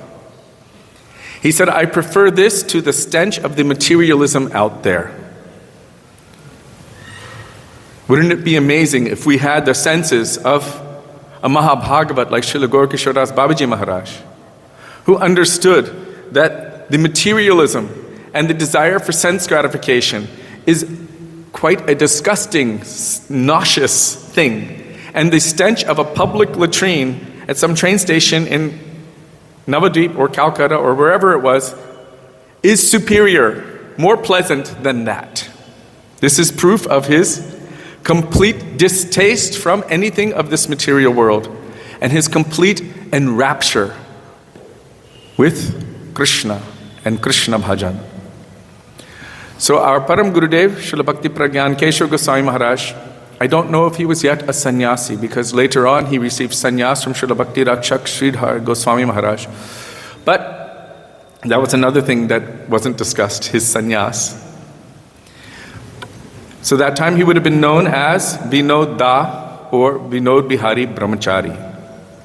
He said, I prefer this to the stench of the materialism out there. Wouldn't it be amazing if we had the senses of a Mahabhagavat like Srila Gaur Kishore Das Babaji Maharaj, who understood that the materialism and the desire for sense gratification is quite a disgusting, nauseous thing. And the stench of a public latrine at some train station in Navadvip or Calcutta or wherever it was is superior, more pleasant than that. This is proof of his complete distaste from anything of this material world and his complete enrapture with Krishna and Krishna bhajan. So our Param Gurudev, Srila Bhakti Pragyan Keshava Goswami Maharaj, I don't know if he was yet a sannyasi, because later on he received sannyas from Srila Bhakti Rakshak Sridhar Goswami Maharaj. But that was another thing that wasn't discussed, his sannyas. So that time he would have been known as Vinod Da or Vinod Bihari Brahmachari.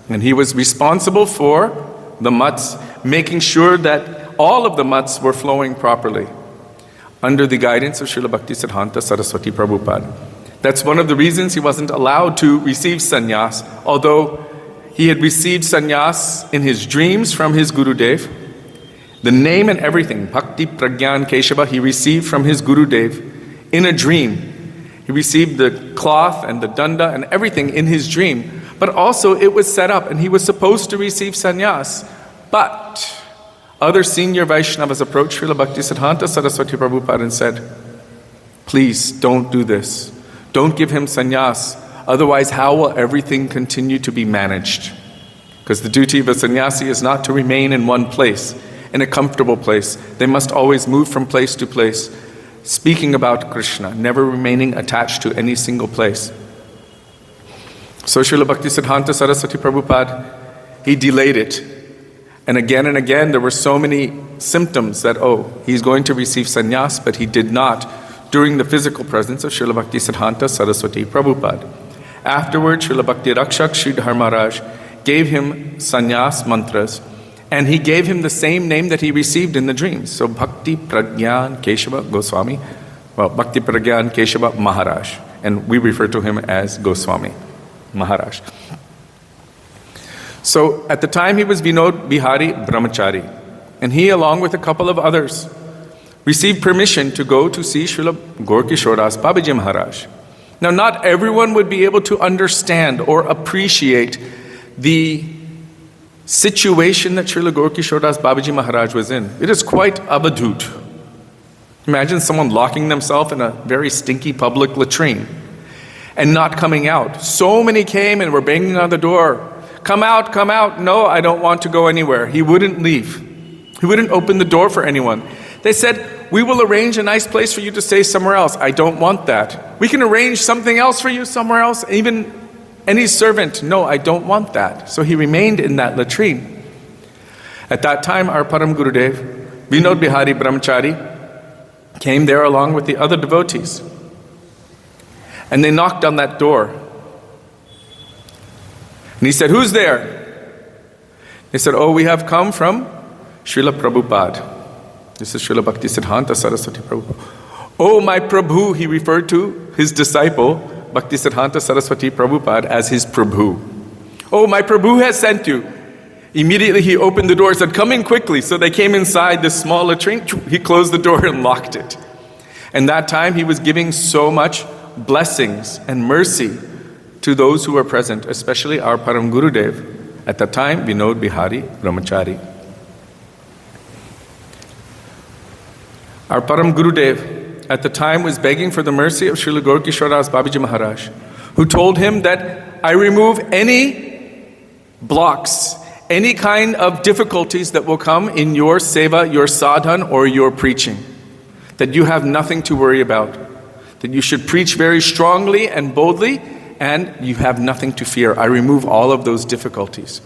And he was responsible for the mutts, making sure that all of the mutts were flowing properly under the guidance of Srila Bhakti Siddhanta Saraswati Prabhupada. That's one of the reasons he wasn't allowed to receive sannyas, although he had received sannyas in his dreams from his Gurudev. The name and everything, Bhakti Pragyan Keshava, he received from his Gurudev in a dream. He received the cloth and the danda and everything in his dream. But also it was set up and he was supposed to receive sannyas. But other senior Vaishnavas approached Srila Bhaktisiddhanta Saraswati Prabhupada and said, please don't do this. Don't give him sannyas. Otherwise, how will everything continue to be managed? Because the duty of a sannyasi is not to remain in one place, in a comfortable place. They must always move from place to place, speaking about Krishna, never remaining attached to any single place. So Srila Bhaktisiddhanta Saraswati Prabhupada, he delayed it. And again, there were so many symptoms that, he's going to receive sannyas, but he did not during the physical presence of Srila Bhaktisiddhanta Saraswati Prabhupada. Afterwards, Srila Bhakti Rakshak Sridhar Maharaj gave him sannyas mantras, and he gave him the same name that he received in the dreams. So Bhakti Pragyan Keshava Goswami, Bhakti Pragyan Keshava Maharaj, and we refer to him as Goswami Maharaj. So at the time he was Vinod Bihari Brahmachari, and he along with a couple of others received permission to go to see Srila Gaurkishoras Babaji Maharaj. Now not everyone would be able to understand or appreciate the situation that Srila Gaurkishoras Babaji Maharaj was in. It is quite abadut. Imagine someone locking themselves in a very stinky public latrine and not coming out. So many came and were banging on the door. Come out, come out. No, I don't want to go anywhere. He wouldn't leave. He wouldn't open the door for anyone. They said, we will arrange a nice place for you to stay somewhere else. I don't want that. We can arrange something else for you somewhere else. Even any servant. No, I don't want that. So he remained in that latrine. At that time, our Param Gurudev, Vinod Bihari Brahmachari, came there along with the other devotees. And they knocked on that door. And he said, who's there? They said, we have come from Srila Prabhupada. This is Srila Bhaktisiddhanta Saraswati Prabhupada. Oh, my Prabhu, he referred to his disciple, Bhaktisiddhanta Saraswati Prabhupada, as his Prabhu. Oh, my Prabhu has sent you. Immediately he opened the door and said, come in quickly. So they came inside this small latrine. He closed the door and locked it. And that time he was giving so much blessings and mercy to those who were present, especially our Param Gurudev, at that time, Vinod Bihari Brahmachari. Our Param Gurudev at the time was begging for the mercy of Srila Gaurkishoras Babaji Maharaj, who told him that I remove any blocks, any kind of difficulties that will come in your seva, your sadhan, or your preaching. That you have nothing to worry about. That you should preach very strongly and boldly, and you have nothing to fear. I remove all of those difficulties.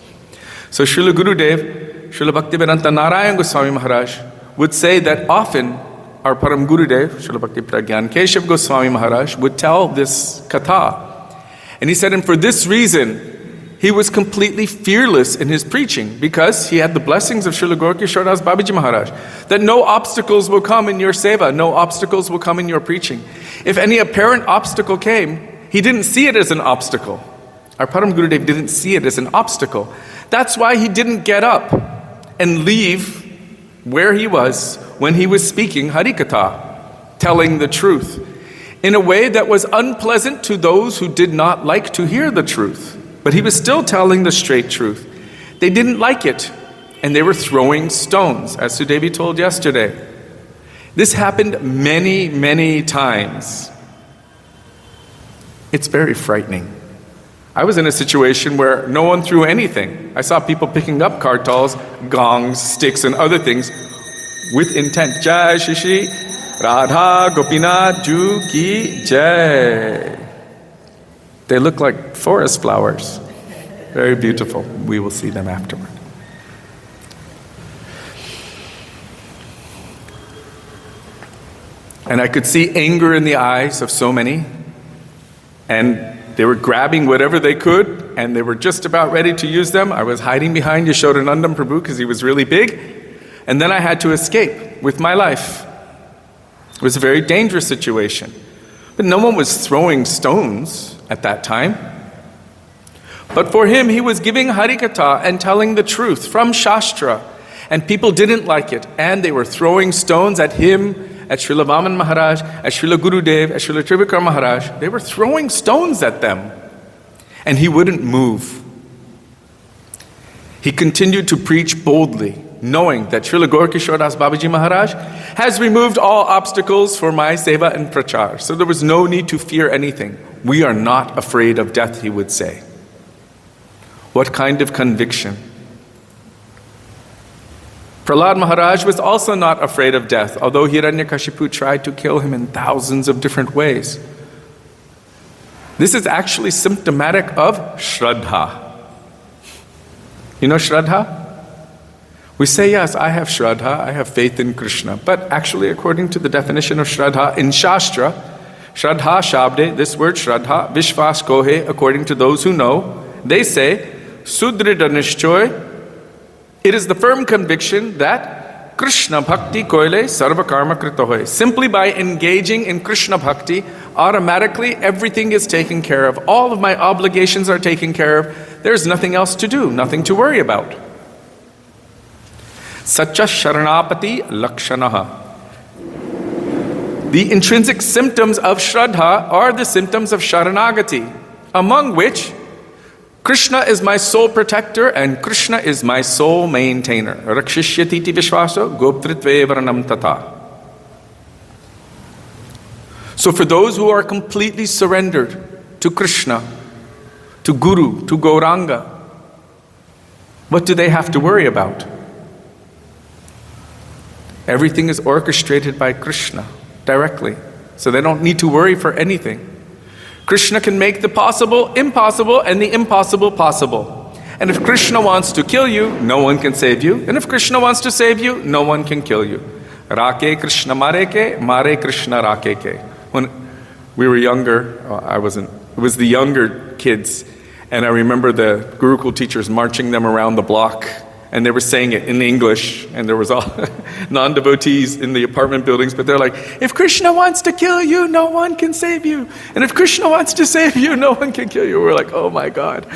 So Srila Gurudev, Srila Bhaktivedanta Narayan Goswami Maharaj would say that often our Param Gurudev, Srila Bhakti Pragyan Keshav Goswami Maharaj, would tell this katha. And he said, and for this reason, he was completely fearless in his preaching because he had the blessings of Srila Gaurkishoras Babaji Maharaj, that no obstacles will come in your seva, no obstacles will come in your preaching. If any apparent obstacle came, he didn't see it as an obstacle. Our Param Gurudev didn't see it as an obstacle. That's why he didn't get up and leave where he was when he was speaking Harikatha, telling the truth, in a way that was unpleasant to those who did not like to hear the truth. But he was still telling the straight truth. They didn't like it, and they were throwing stones, as Sudevi told yesterday. This happened many, many times. It's very frightening. I was in a situation where no one threw anything. I saw people picking up kartals, gongs, sticks, and other things with intent. Jai Shishi Radha Gopinath Ju Ki Jai. They look like forest flowers. Very beautiful. We will see them afterward. And I could see anger in the eyes of so many. And they were grabbing whatever they could, and they were just about ready to use them. I was hiding behind Yashodanandam Prabhu because he was really big. And then I had to escape with my life. It was a very dangerous situation. But no one was throwing stones at that time. But for him, he was giving Harikatha and telling the truth from Shastra. And people didn't like it. And they were throwing stones at him, at Srila Vaman Maharaj, at Srila Gurudev, at Srila Trivikram Maharaj. They were throwing stones at them. And he wouldn't move. He continued to preach boldly, knowing that Srila Gaurkishore Das Babaji Maharaj has removed all obstacles for my seva and prachar. So there was no need to fear anything. We are not afraid of death, he would say. What kind of conviction? Prahlad Maharaj was also not afraid of death, although Hiranyakashipu tried to kill him in thousands of different ways. This is actually symptomatic of Shraddha. You know Shraddha? We say, yes, I have Shraddha, I have faith in Krishna. But actually, according to the definition of Shraddha in Shastra, Shraddha Shabde, this word Shraddha, Vishwas Kohe, according to those who know, they say, Sudrida Nishchoy, it is the firm conviction that Krishna Bhakti Koile Sarva Karma Krita Hoy. Simply by engaging in Krishna Bhakti, automatically everything is taken care of. All of my obligations are taken care of. There's nothing else to do, nothing to worry about. Satcha Sharanapati Lakshanaha. The intrinsic symptoms of Shraddha are the symptoms of Sharanagati, among which Krishna is my sole protector and Krishna is my sole maintainer. Rakshishyati vishvaso goptritve varanam tata. So for those who are completely surrendered to Krishna, to Guru, to Gauranga, what do they have to worry about? Everything is orchestrated by Krishna directly, so they don't need to worry for anything. Krishna can make the possible impossible and the impossible possible. And if Krishna wants to kill you, no one can save you. And if Krishna wants to save you, no one can kill you. Rake Krishna Mareke, Mare Krishna Rakeke. When we were younger, I wasn't, it was the younger kids. And I remember the Gurukul teachers marching them around the block. And they were saying it in English, and there was all non-devotees in the apartment buildings, but they're like, if Krishna wants to kill you, no one can save you. And if Krishna wants to save you, no one can kill you. We're like, oh my God.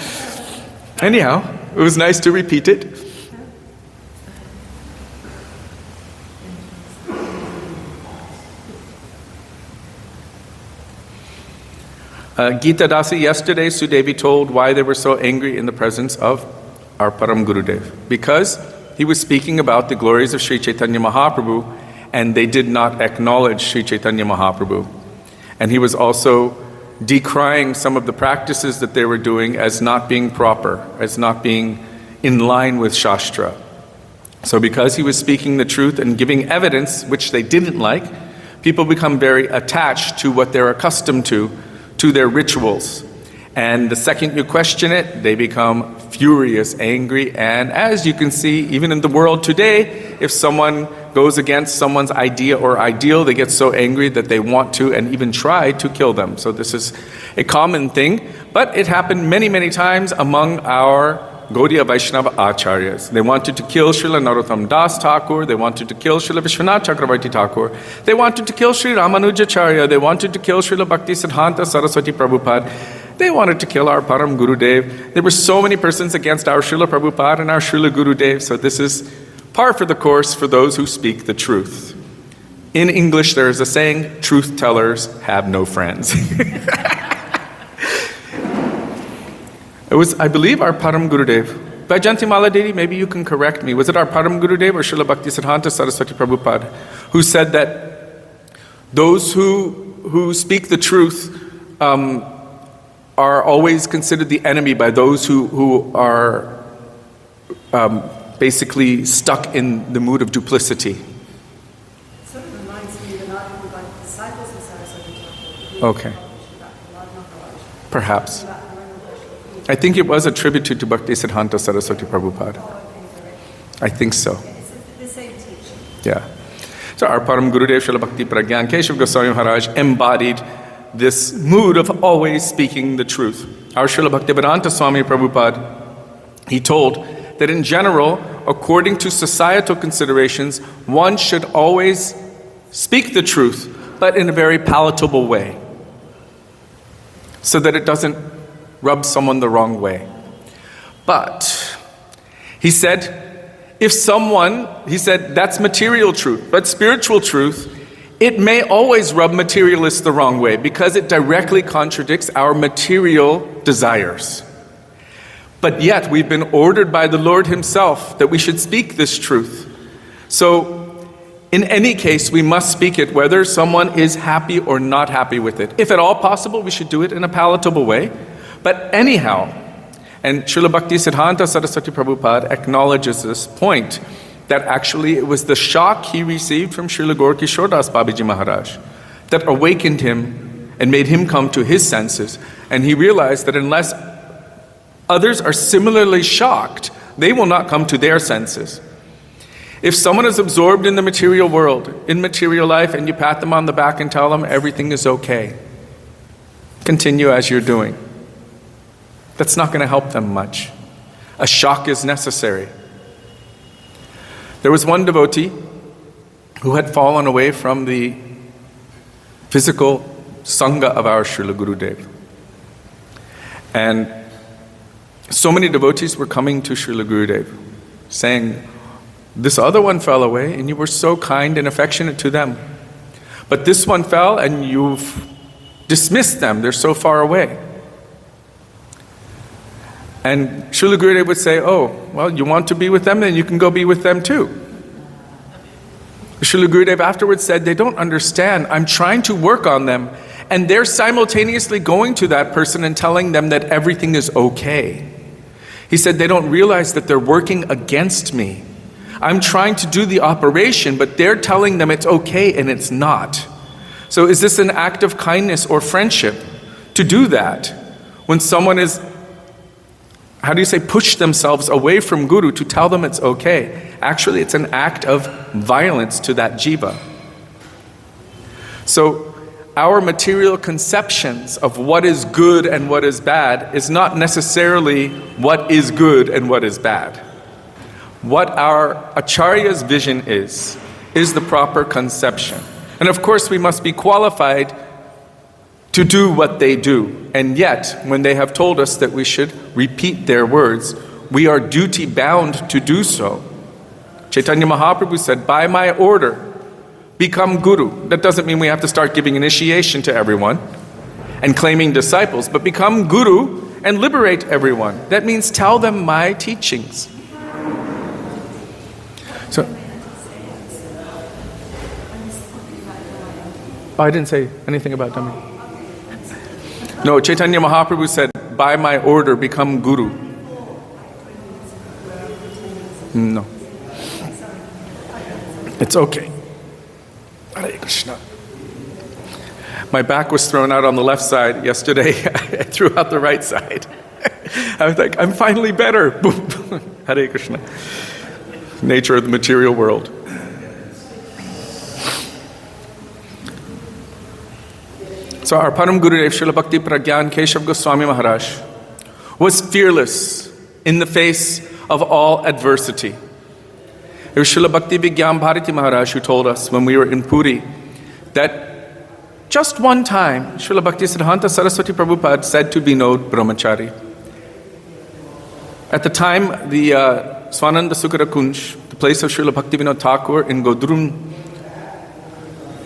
Anyhow, it was nice to repeat it. Gita Dasi, yesterday Sudevi told why they were so angry in the presence of our Param Gurudev, because he was speaking about the glories of Sri Chaitanya Mahaprabhu and they did not acknowledge Sri Chaitanya Mahaprabhu. And he was also decrying some of the practices that they were doing as not being proper, as not being in line with Shastra. So because he was speaking the truth and giving evidence, which they didn't like, people become very attached to what they're accustomed to their rituals. And the second you question it, they become furious, angry, and as you can see, even in the world today, if someone goes against someone's idea or ideal, they get so angry that they want to and even try to kill them. So this is a common thing, but it happened many, many times among our Gaudiya Vaishnava Acharyas. They wanted to kill Srila Narottam Das Thakur, they wanted to kill Srila Vishwanath Chakravarti Thakur, they wanted to kill Sri Ramanujacharya, they wanted to kill Srila Bhakti Siddhanta Saraswati Prabhupada. They wanted to kill our Param Gurudev. There were so many persons against our Srila Prabhupada and our Srila Gurudev, so this is par for the course for those who speak the truth. In English there is a saying, truth tellers have no friends. It was, I believe, our Param Gurudev. Vajanti Maladevi, maybe you can correct me. Was it our Param Gurudev or Srila Bhakti Siddhanta Saraswati Prabhupada who said that those who speak the truth are always considered the enemy by those who are basically stuck in the mood of duplicity? Sort of reminds me of an article by the disciples of Saraswati Thakur. Okay. Perhaps. I think it was attributed to Bhakti Siddhanta Saraswati Prabhupada. I think so. It's the same teaching. Yeah. So our Param Gurudev Srila Bhakti Pragyan Keshav Goswami Maharaj embodied this mood of always speaking the truth. Our Srila Bhaktivedanta Swami Prabhupada, he told that in general, according to societal considerations, one should always speak the truth, but in a very palatable way, so that it doesn't rub someone the wrong way. But he said, if someone, he said, that's material truth, but spiritual truth It may always rub materialists the wrong way because it directly contradicts our material desires. But yet we've been ordered by the Lord Himself that we should speak this truth. So in any case, we must speak it whether someone is happy or not happy with it. If at all possible, we should do it in a palatable way. But anyhow, and Srila Bhaktisiddhanta Saraswati Prabhupada acknowledges this point, that actually it was the shock he received from Srila Gaur Kishore Das Babiji Maharaj that awakened him and made him come to his senses. And he realized that unless others are similarly shocked, they will not come to their senses. If someone is absorbed in the material world, in material life, and you pat them on the back and tell them everything is okay, continue as you're doing, that's not going to help them much. A shock is necessary. There was one devotee who had fallen away from the physical sangha of our Srila Gurudev. And so many devotees were coming to Srila Gurudev saying, this other one fell away and you were so kind and affectionate to them. But this one fell and you've dismissed them, they're so far away. And Srila Gurudev would say, oh, well, you want to be with them, then you can go be with them too. Srila Gurudev afterwards said, they don't understand, I'm trying to work on them, and they're simultaneously going to that person and telling them that everything is okay. He said, they don't realize that they're working against me. I'm trying to do the operation, but they're telling them it's okay and it's not. So is this an act of kindness or friendship to do that? When someone is, push themselves away from Guru to tell them it's okay. Actually, it's an act of violence to that jiva. So our material conceptions of what is good and what is bad is not necessarily what is good and what is bad. What our Acharya's vision is the proper conception. And of course we must be qualified to do what they do. And yet, when they have told us that we should repeat their words, we are duty bound to do so. Chaitanya Mahaprabhu said, by my order, become Guru. That doesn't mean we have to start giving initiation to everyone and claiming disciples, but become Guru and liberate everyone. That means tell them my teachings. So, I didn't say anything about dummy. No, Chaitanya Mahaprabhu said, by my order, become Guru. No. It's okay. Hare Krishna. My back was thrown out on the left side yesterday. I threw out the right side. I was like, I'm finally better. Hare Krishna. Nature of the material world. So our Param Gurudev Srila Bhakti Pragyan Keshav Goswami Maharaj was fearless in the face of all adversity. It was Srila Bhakti Vigyan Bharati Maharaj who told us when we were in Puri that just one time Srila Bhaktisiddhanta Saraswati Prabhupada said to Vinod Brahmachari. At the time the Swananda Sukara Kunj, the place of Srila Bhaktivinoda Thakur in Godrum,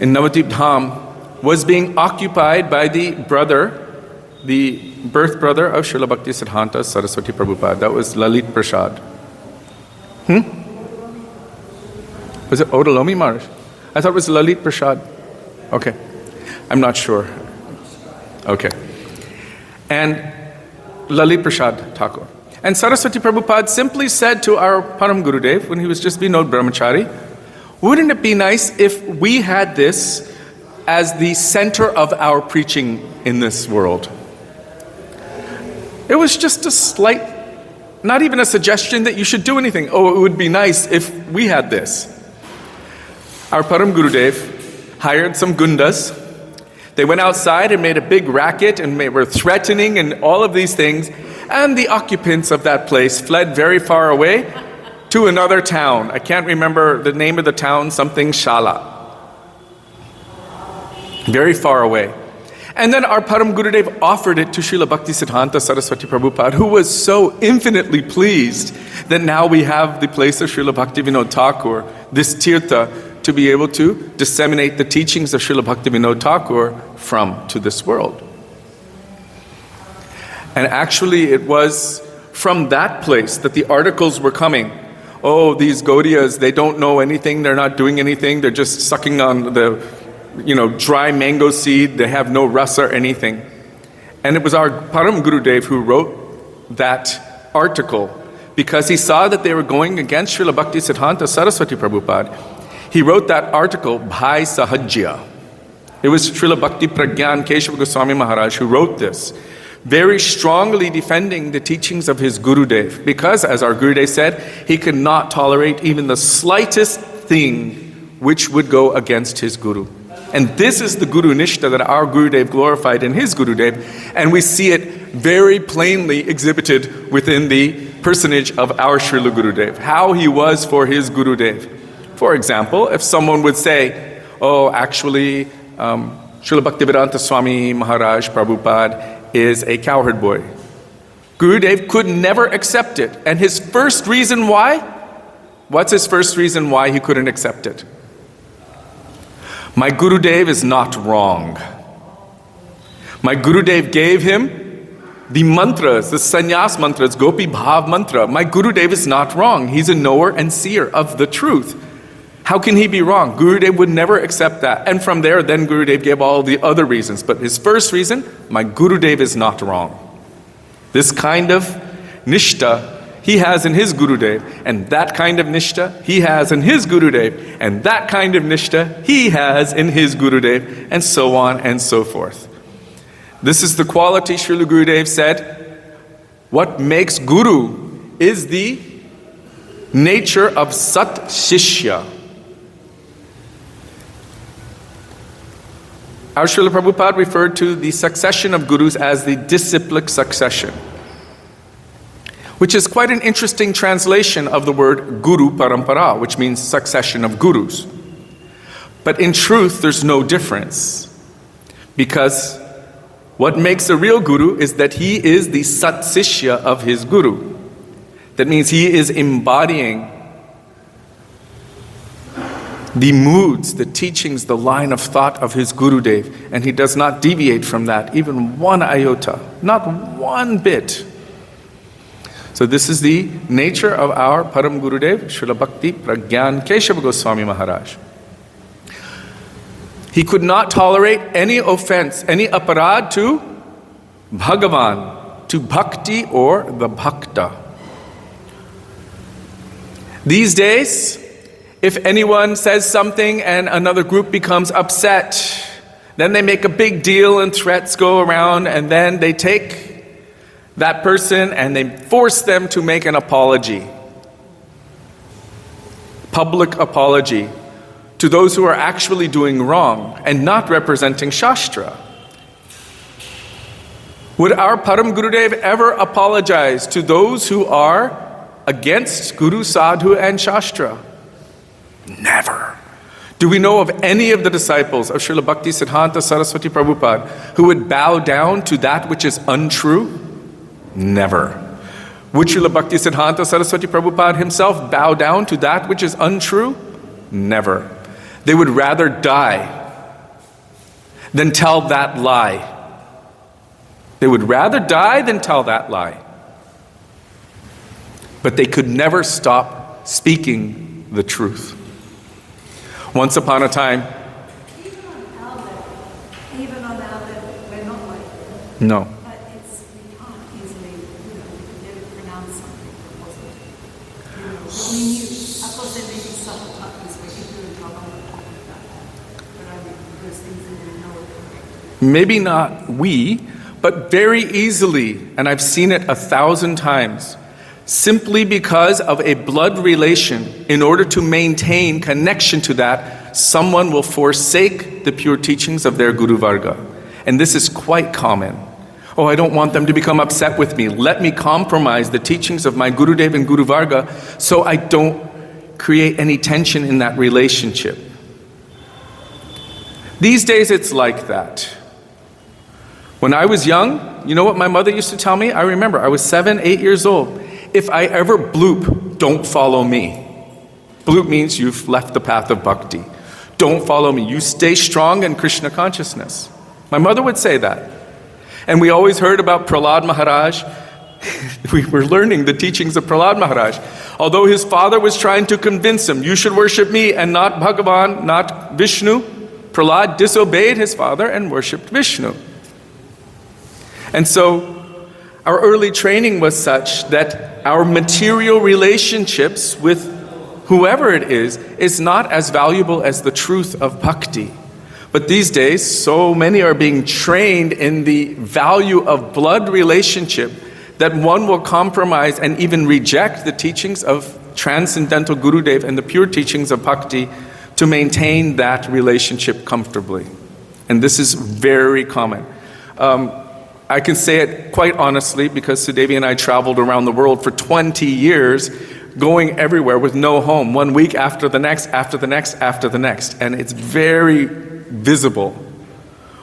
in Navadvip Dham, was being occupied by the birth brother of Srila Bhaktisiddhanta Saraswati Prabhupada. That was Lalit Prasad. Was it Odalomi Maharaj? I thought it was Lalit Prasad. Okay. I'm not sure. Okay. And Lalit Prasad Thakur. And Saraswati Prabhupada simply said to our Param Gurudev, when he was just Vinod Brahmachari, wouldn't it be nice if we had this as the center of our preaching in this world? It was just a slight, not even a suggestion that you should do anything. Oh, it would be nice if we had this. Our Param Gurudev hired some gundas. They went outside and made a big racket and were threatening and all of these things. And the occupants of that place fled very far away to another town. I can't remember the name of the town, something Shala. Very far away. And then our Param Gurudev offered it to Srila Bhaktisiddhanta Saraswati Prabhupada, who was so infinitely pleased that now we have the place of Srila Bhaktivinoda Thakur, this tirtha, to be able to disseminate the teachings of Srila Bhaktivinoda Thakur to this world. And actually it was from that place that the articles were coming. Oh, these Gaudiyas, they don't know anything, they're not doing anything, they're just sucking on the dry mango seed, they have no rasa or anything. And it was our Param Gurudev who wrote that article because he saw that they were going against Srila Bhakti Siddhanta Saraswati Prabhupada. He wrote that article, Bhai Sahajya. It was Srila Bhakti Pragyan Keshava Goswami Maharaj who wrote this, very strongly defending the teachings of his Gurudev, because as our Gurudev said, he could not tolerate even the slightest thing which would go against his Guru. And this is the Guru Nishta that our Gurudev glorified in his Gurudev, and we see it very plainly exhibited within the personage of our Srila Gurudev, how he was for his Gurudev. For example, if someone would say, oh, actually, Srila Bhaktivedanta Swami Maharaj Prabhupada is a cowherd boy, Gurudev could never accept it. And his first reason why? What's his first reason why he couldn't accept it? My Gurudev is not wrong. My Gurudev gave him the mantras, the sannyas mantras, Gopi Bhav mantra. My Gurudev is not wrong. He's a knower and seer of the truth. How can he be wrong? Gurudev would never accept that. And from there, then Gurudev gave all the other reasons. But his first reason, my Gurudev is not wrong. This kind of nishta he has in his Gurudev, and that kind of nishta he has in his Gurudev, and that kind of nishta he has in his Gurudev, and so on and so forth. This is the quality Srila Gurudev said, what makes Guru is the nature of Sat Shishya. Our Srila Prabhupada referred to the succession of Gurus as the disciplic succession, which is quite an interesting translation of the word Guru Parampara, which means succession of Gurus. But in truth, there's no difference, because what makes a real Guru is that he is the Sat Sishya of his Guru. That means he is embodying the moods, the teachings, the line of thought of his Gurudev, and he does not deviate from that, even one iota, not one bit. So this is the nature of our Param Gurudev, Srila Bhakti Pragyan Keshava Goswami Maharaj. He could not tolerate any offense, any aparad to Bhagavan, to Bhakti or the Bhakta. These days, if anyone says something and another group becomes upset, then they make a big deal and threats go around, and then they take that person and they force them to make an apology. Public apology to those who are actually doing wrong and not representing Shastra. Would our Param Gurudev ever apologize to those who are against Guru, Sadhu and Shastra? Never. Do we know of any of the disciples of Srila Bhakti Siddhanta Saraswati Prabhupada who would bow down to that which is untrue? Never. Would Srila Bhakti Siddhanta Saraswati Prabhupada himself bow down to that which is untrue? Never. They would rather die than tell that lie. They would rather die than tell that lie. But they could never stop speaking the truth. Once upon a time, even on Albert, we're not like that. no. But we can't easily, we can never pronounce something positive. We knew, of course, there may be subtle touches where people in trouble like that, but I mean, those things that we know are correct. Maybe not we, but very easily, and I've seen it 1,000 times, simply because of a blood relation, in order to maintain connection to that, someone will forsake the pure teachings of their Guru Varga. And this is quite common. Oh, I don't want them to become upset with me. Let me compromise the teachings of my Gurudev and Guru Varga so I don't create any tension in that relationship. These days it's like that. When I was young, you know what my mother used to tell me? I remember, I was 7, 8 years old. If I ever bloop, don't follow me. Bloop means you've left the path of bhakti. Don't follow me. You stay strong in Krishna consciousness. My mother would say that. And we always heard about Prahlad Maharaj. We were learning the teachings of Prahlad Maharaj. Although his father was trying to convince him, you should worship me and not Bhagavan, not Vishnu, Prahlad disobeyed his father and worshipped Vishnu. And so our early training was such that our material relationships with whoever it is not as valuable as the truth of bhakti. But these days, so many are being trained in the value of blood relationship that one will compromise and even reject the teachings of transcendental Gurudev and the pure teachings of bhakti to maintain that relationship comfortably. And this is very common. I can say it quite honestly because Sudevi and I traveled around the world for 20 years, going everywhere with no home, 1 week after the next, after the next, after the next. And it's very visible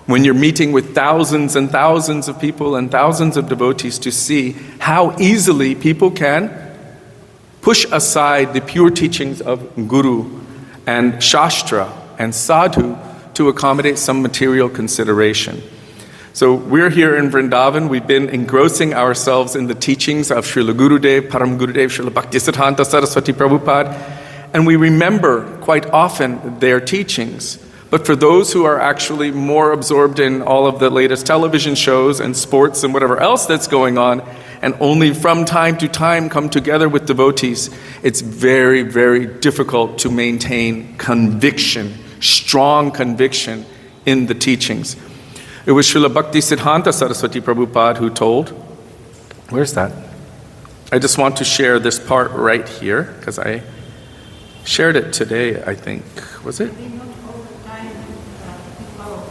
when you're meeting with thousands and thousands of people and thousands of devotees to see how easily people can push aside the pure teachings of Guru and Shastra and Sadhu to accommodate some material consideration. So we're here in Vrindavan. We've been engrossing ourselves in the teachings of Srila Gurudev, Param Gurudev, Srila Bhaktisiddhanta Saraswati Prabhupada, and we remember quite often their teachings. But for those who are actually more absorbed in all of the latest television shows and sports and whatever else that's going on, and only from time to time come together with devotees, it's very, very difficult to maintain conviction, strong conviction in the teachings. It was Srila Bhaktisiddhanta Saraswati Prabhupada who told, where's that? I just want to share this part right here, because I shared it today, I think. Was it? Maybe not all the time people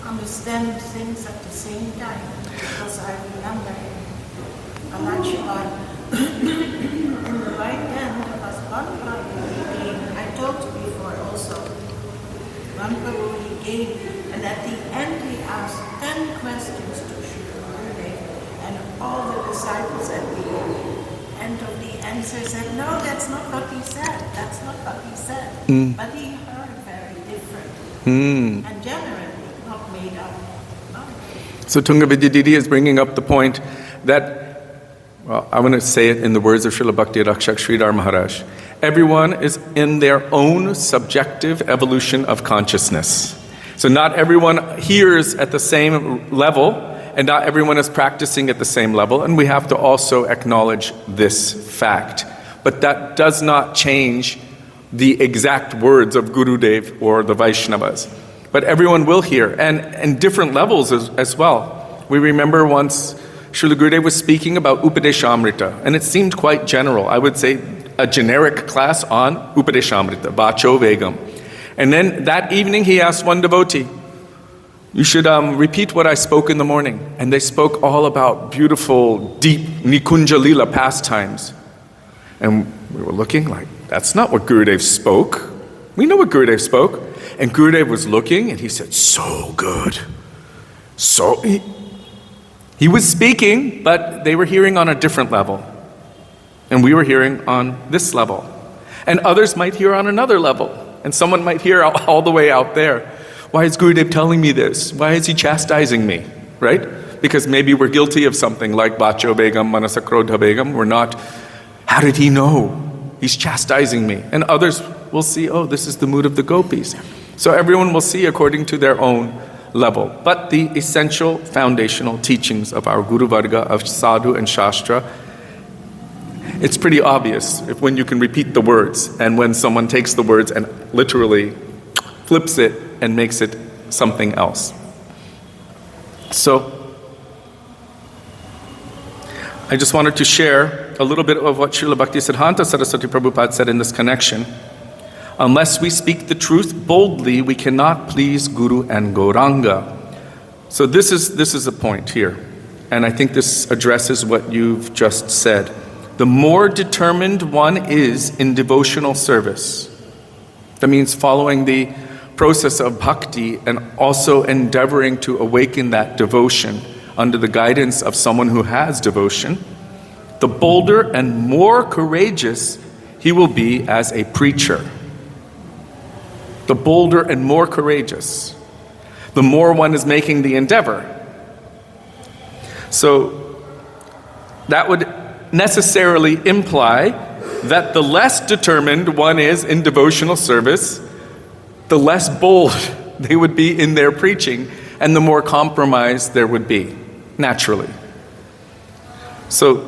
understand things at the same time. Because I remember in Alachua, in the right hand, there was one Prabhu he gave. I told you before also. One Prabhu he gave, and at the end he asked 10 questions to Srila Gurudev, and all the disciples at the end of the answer said, no, that's not what he said, that's not what he said. But he heard very different, and generally not made up. No. So Tunga Vidyadidi is bringing up the point that, well, I'm going to say it in the words of Srila Bhakti Rakshak Sridhar Maharaj. Everyone is in their own subjective evolution of consciousness. So not everyone hears at the same level, and not everyone is practicing at the same level, and we have to also acknowledge this fact. But that does not change the exact words of Gurudev or the Vaishnavas. But everyone will hear, and different levels as well. We remember once Srila Gurudev was speaking about Upadeshamrita, and it seemed quite general. I would say a generic class on Upadeshamrita, Vacho Vegam. And then that evening he asked one devotee, you should repeat what I spoke in the morning. And they spoke all about beautiful, deep Nikunja Lila pastimes. And we were looking like, that's not what Gurudev spoke. We know what Gurudev spoke. And Gurudev was looking and he said, so good. So, he was speaking, but they were hearing on a different level. And we were hearing on this level. And others might hear on another level. And someone might hear all the way out there. Why is Gurudev telling me this? Why is he chastising me? Right? Because maybe we're guilty of something like Vacho Begam, Manasakrodha Begam. We're not, how did he know? He's chastising me. And others will see, oh, this is the mood of the gopis. So everyone will see according to their own level. But the essential foundational teachings of our Guru Varga, of Sadhu and Shastra, it's pretty obvious when you can repeat the words and when someone takes the words and literally flips it and makes it something else. So, I just wanted to share a little bit of what Srila Bhaktisiddhanta Saraswati Prabhupada said in this connection. Unless we speak the truth boldly, we cannot please Guru and Gauranga. So this is a point here. And I think this addresses what you've just said. The more determined one is in devotional service, that means following the process of bhakti and also endeavoring to awaken that devotion under the guidance of someone who has devotion, the bolder and more courageous he will be as a preacher. the bolder and more courageous, the more one is making the endeavor. So that would necessarily imply that the less determined one is in devotional service, the less bold they would be in their preaching, and the more compromise there would be, naturally. So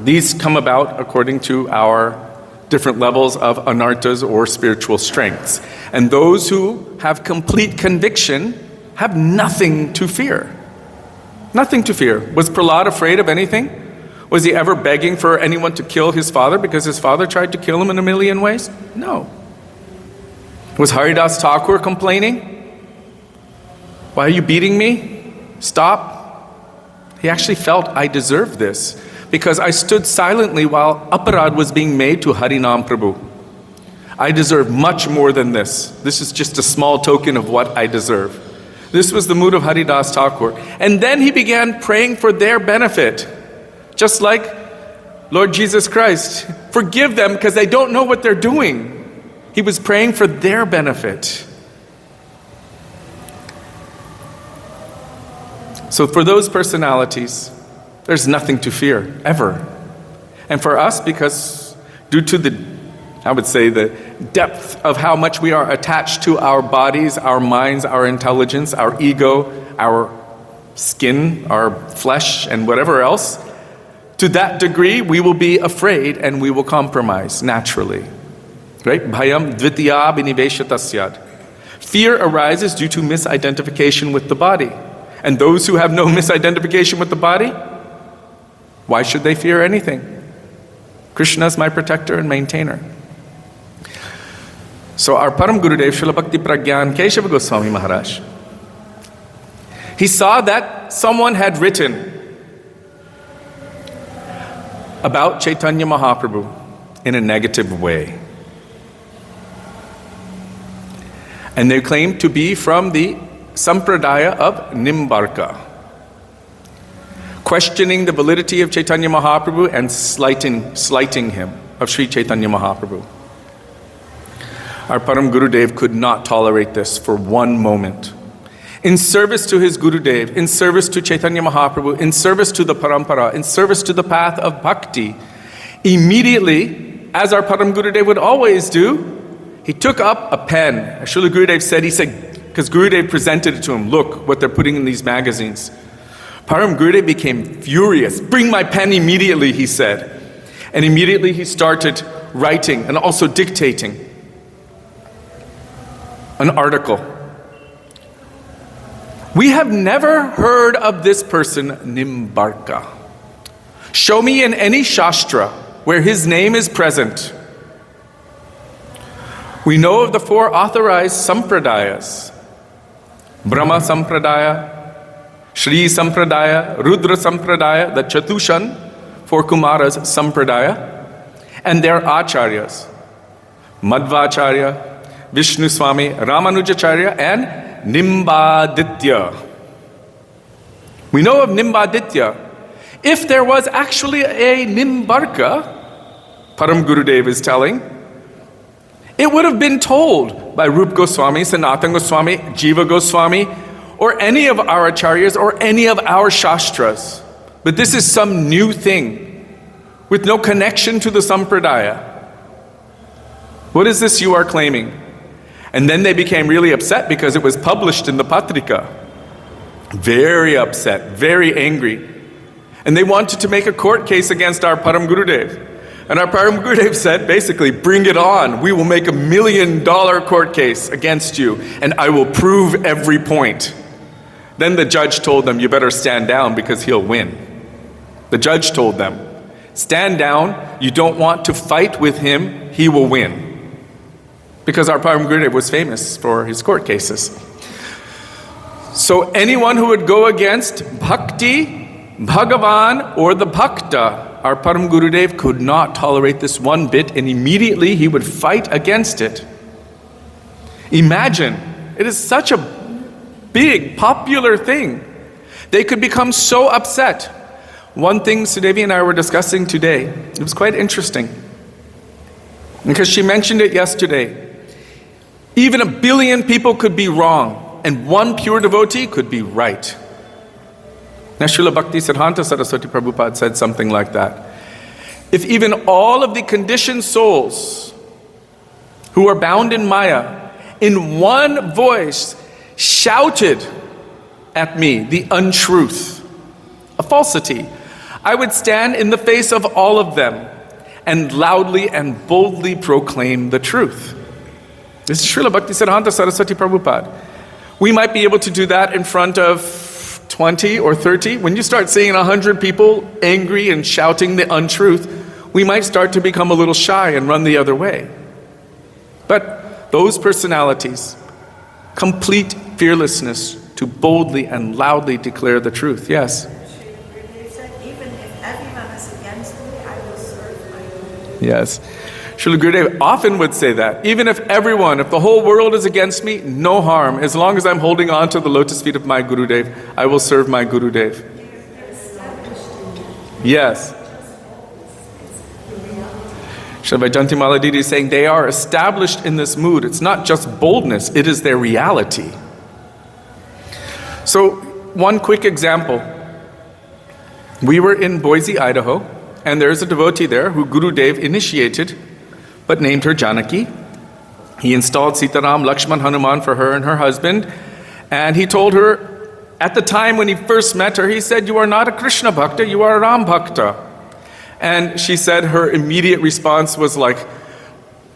these come about according to our different levels of anartas or spiritual strengths. And those who have complete conviction have nothing to fear. Nothing to fear. Was Prahlad afraid of anything? Was he ever begging for anyone to kill his father because his father tried to kill him in a million ways? No. Was Haridas Thakur complaining? Why are you beating me? Stop. He actually felt, I deserve this because I stood silently while aparad was being made to Harinam Prabhu. I deserve much more than this. This is just a small token of what I deserve. This was the mood of Haridas Thakur. And then he began praying for their benefit. Just like Lord Jesus Christ. Forgive them because they don't know what they're doing. He was praying for their benefit. So for those personalities, there's nothing to fear, ever. And for us, because due to the depth of how much we are attached to our bodies, our minds, our intelligence, our ego, our skin, our flesh, and whatever else, to that degree, we will be afraid and we will compromise naturally. Right? Bhayam dvitiya biniveshatasyad. Fear arises due to misidentification with the body. And those who have no misidentification with the body, why should they fear anything? Krishna is my protector and maintainer. So our Param Gurudev, Srila Bhakti Pragyan Keshava Goswami Maharaj, he saw that someone had written about Chaitanya Mahaprabhu in a negative way. And they claimed to be from the Sampradaya of Nimbarka, questioning the validity of Chaitanya Mahaprabhu and slighting him, of Sri Chaitanya Mahaprabhu. Our Param Gurudev could not tolerate this for one moment. In service to his Gurudev, in service to Chaitanya Mahaprabhu, in service to the Parampara, in service to the path of bhakti, immediately, as our Param Gurudev would always do, he took up a pen. Srila Gurudev said, because Gurudev presented it to him, look what they're putting in these magazines. Param Gurudev became furious. Bring my pen immediately, he said. And immediately he started writing and also dictating an article. We have never heard of this person, Nimbarka. Show me in any Shastra where his name is present. We know of the 4 authorized Sampradayas. Brahma Sampradaya, Shri Sampradaya, Rudra Sampradaya, the Chatushan, 4 Kumaras Sampradaya, and their Acharyas. Madhvacharya, Vishnu Swami, Ramanujacharya, and Nimbaditya. We know of Nimbaditya. If there was actually a Nimbarka, Param Gurudev is telling, it would have been told by Rup Goswami, Sanatana Goswami, Jiva Goswami, or any of our acharyas or any of our shastras. But this is some new thing with no connection to the sampradaya. What is this you are claiming? And then they became really upset because it was published in the Patrika. Very upset, very angry. And they wanted to make a court case against our Param Gurudev. And our Param Gurudev said, basically, bring it on. We will make $1 million court case against you, and I will prove every point. Then the judge told them, you better stand down because he'll win. The judge told them, stand down. You don't want to fight with him. He will win. Because our Param Gurudev was famous for his court cases. So anyone who would go against Bhakti, Bhagavan, or the Bhakta, our Param Gurudev could not tolerate this one bit, and immediately he would fight against it. Imagine, it is such a big, popular thing. They could become so upset. One thing Sudevi and I were discussing today, it was quite interesting, because she mentioned it yesterday. Even 1 billion people could be wrong, and one pure devotee could be right. Now, Srila Bhakti Siddhanta Saraswati Prabhupada said something like that. If even all of the conditioned souls who are bound in Maya, in one voice, shouted at me the untruth, a falsity, I would stand in the face of all of them and loudly and boldly proclaim the truth. This is Srila Bhakti Siddhanta Saraswati Prabhupada. We might be able to do that in front of 20 or 30. When you start seeing 100 people angry and shouting the untruth, we might start to become a little shy and run the other way. But those personalities, complete fearlessness to boldly and loudly declare the truth. Yes? They said, even if everyone is against me, I will serve my Guru. Yes. Srila Gurudev often would say that. Even if the whole world is against me, no harm. As long as I'm holding on to the lotus feet of my Gurudev, I will serve my Gurudev. Yes. Srila Vaijanti Maladidi is saying they are established in this mood. It's not just boldness, it is their reality. So, one quick example. We were in Boise, Idaho, and there's a devotee there who Gurudev initiated, but named her Janaki. He installed Sitaram, Lakshman, Hanuman for her and her husband, and he told her, at the time when he first met her, he said, "You are not a Krishna Bhakta, you are a Ram Bhakta." And she said her immediate response was like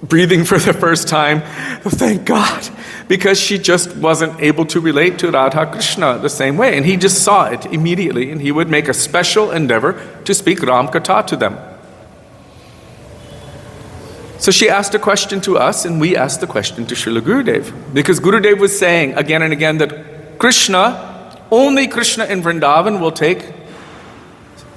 breathing for the first time, thank God, because she just wasn't able to relate to Radha Krishna the same way. And he just saw it immediately, and he would make a special endeavor to speak Ram Katha to them. So she asked a question to us, and we asked the question to Srila Gurudev. Because Gurudev was saying again and again that only Krishna in Vrindavan will take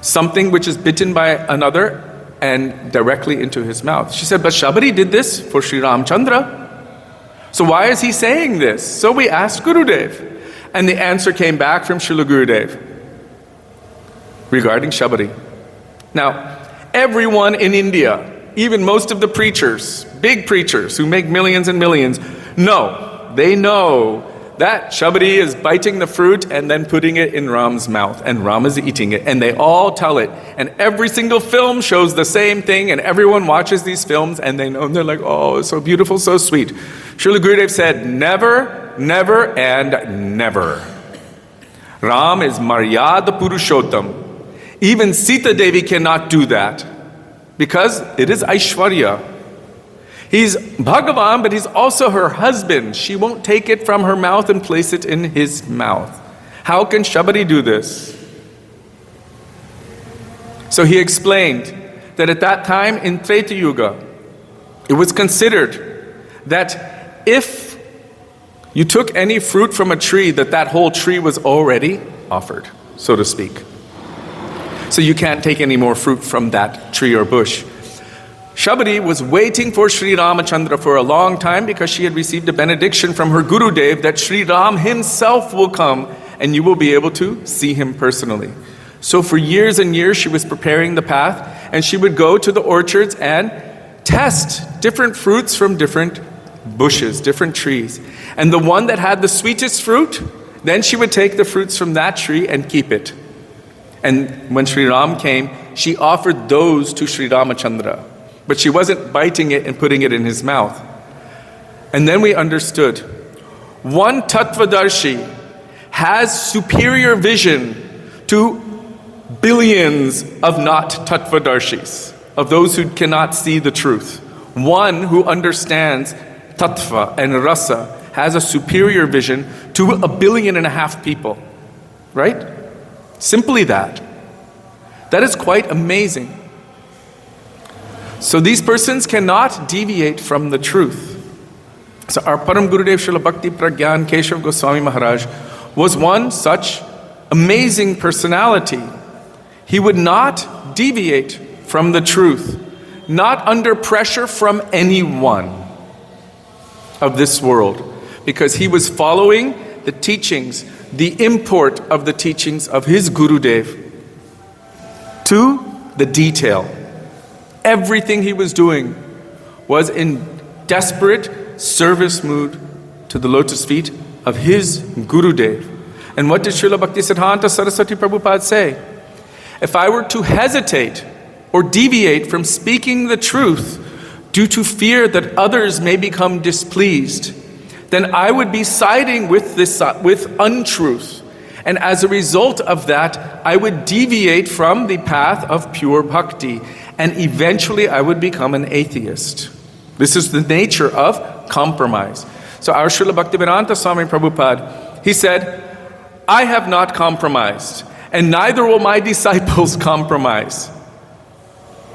something which is bitten by another and directly into his mouth. She said, but Shabari did this for Sri Ramchandra. So why is he saying this? So we asked Gurudev. And the answer came back from Srila Gurudev regarding Shabari. Now, everyone in India, even most of the preachers, big preachers who make millions and millions, they know that Shabari is biting the fruit and then putting it in Ram's mouth, and Ram is eating it, and they all tell it. And every single film shows the same thing, and everyone watches these films, and they know, and they're like, oh, it's so beautiful, so sweet. Srila Gurudev said, never, never, and never. Ram is Maryada Purushottam. Even Sita Devi cannot do that, because it is Aishwarya. He's Bhagavan, but he's also her husband. She won't take it from her mouth and place it in his mouth. How can Shabari do this? So he explained that at that time in Treta Yuga, it was considered that if you took any fruit from a tree, that whole tree was already offered, so to speak. So you can't take any more fruit from that tree or bush. Shabari was waiting for Sri Ramachandra for a long time because she had received a benediction from her Gurudev that Sri Ram himself will come and you will be able to see him personally. So for years and years she was preparing the path, and she would go to the orchards and test different fruits from different bushes, different trees. And the one that had the sweetest fruit, then she would take the fruits from that tree and keep it. And when Sri Ram came, she offered those to Sri Ramachandra. But she wasn't biting it and putting it in his mouth. And then we understood. One Tattvadarshi has superior vision to billions of not Tattvadarshis, of those who cannot see the truth. One who understands Tattva and Rasa has a superior vision to 1.5 billion people. Right? Simply that. That is quite amazing. So these persons cannot deviate from the truth. So our Param Gurudev Srila Bhakti Pragyan Keshav Goswami Maharaj was one such amazing personality. He would not deviate from the truth, not under pressure from anyone of this world, because he was following the teachings, the import of the teachings of his Gurudev to the detail. Everything he was doing was in desperate service mood to the lotus feet of his Gurudev. And what did Srila Bhaktisiddhanta Saraswati Prabhupada say? If I were to hesitate or deviate from speaking the truth due to fear that others may become displeased, then I would be siding with untruth. And as a result of that, I would deviate from the path of pure bhakti, and eventually I would become an atheist. This is the nature of compromise. So our Srila Bhaktivedanta Swami Prabhupada, he said, I have not compromised, and neither will my disciples compromise.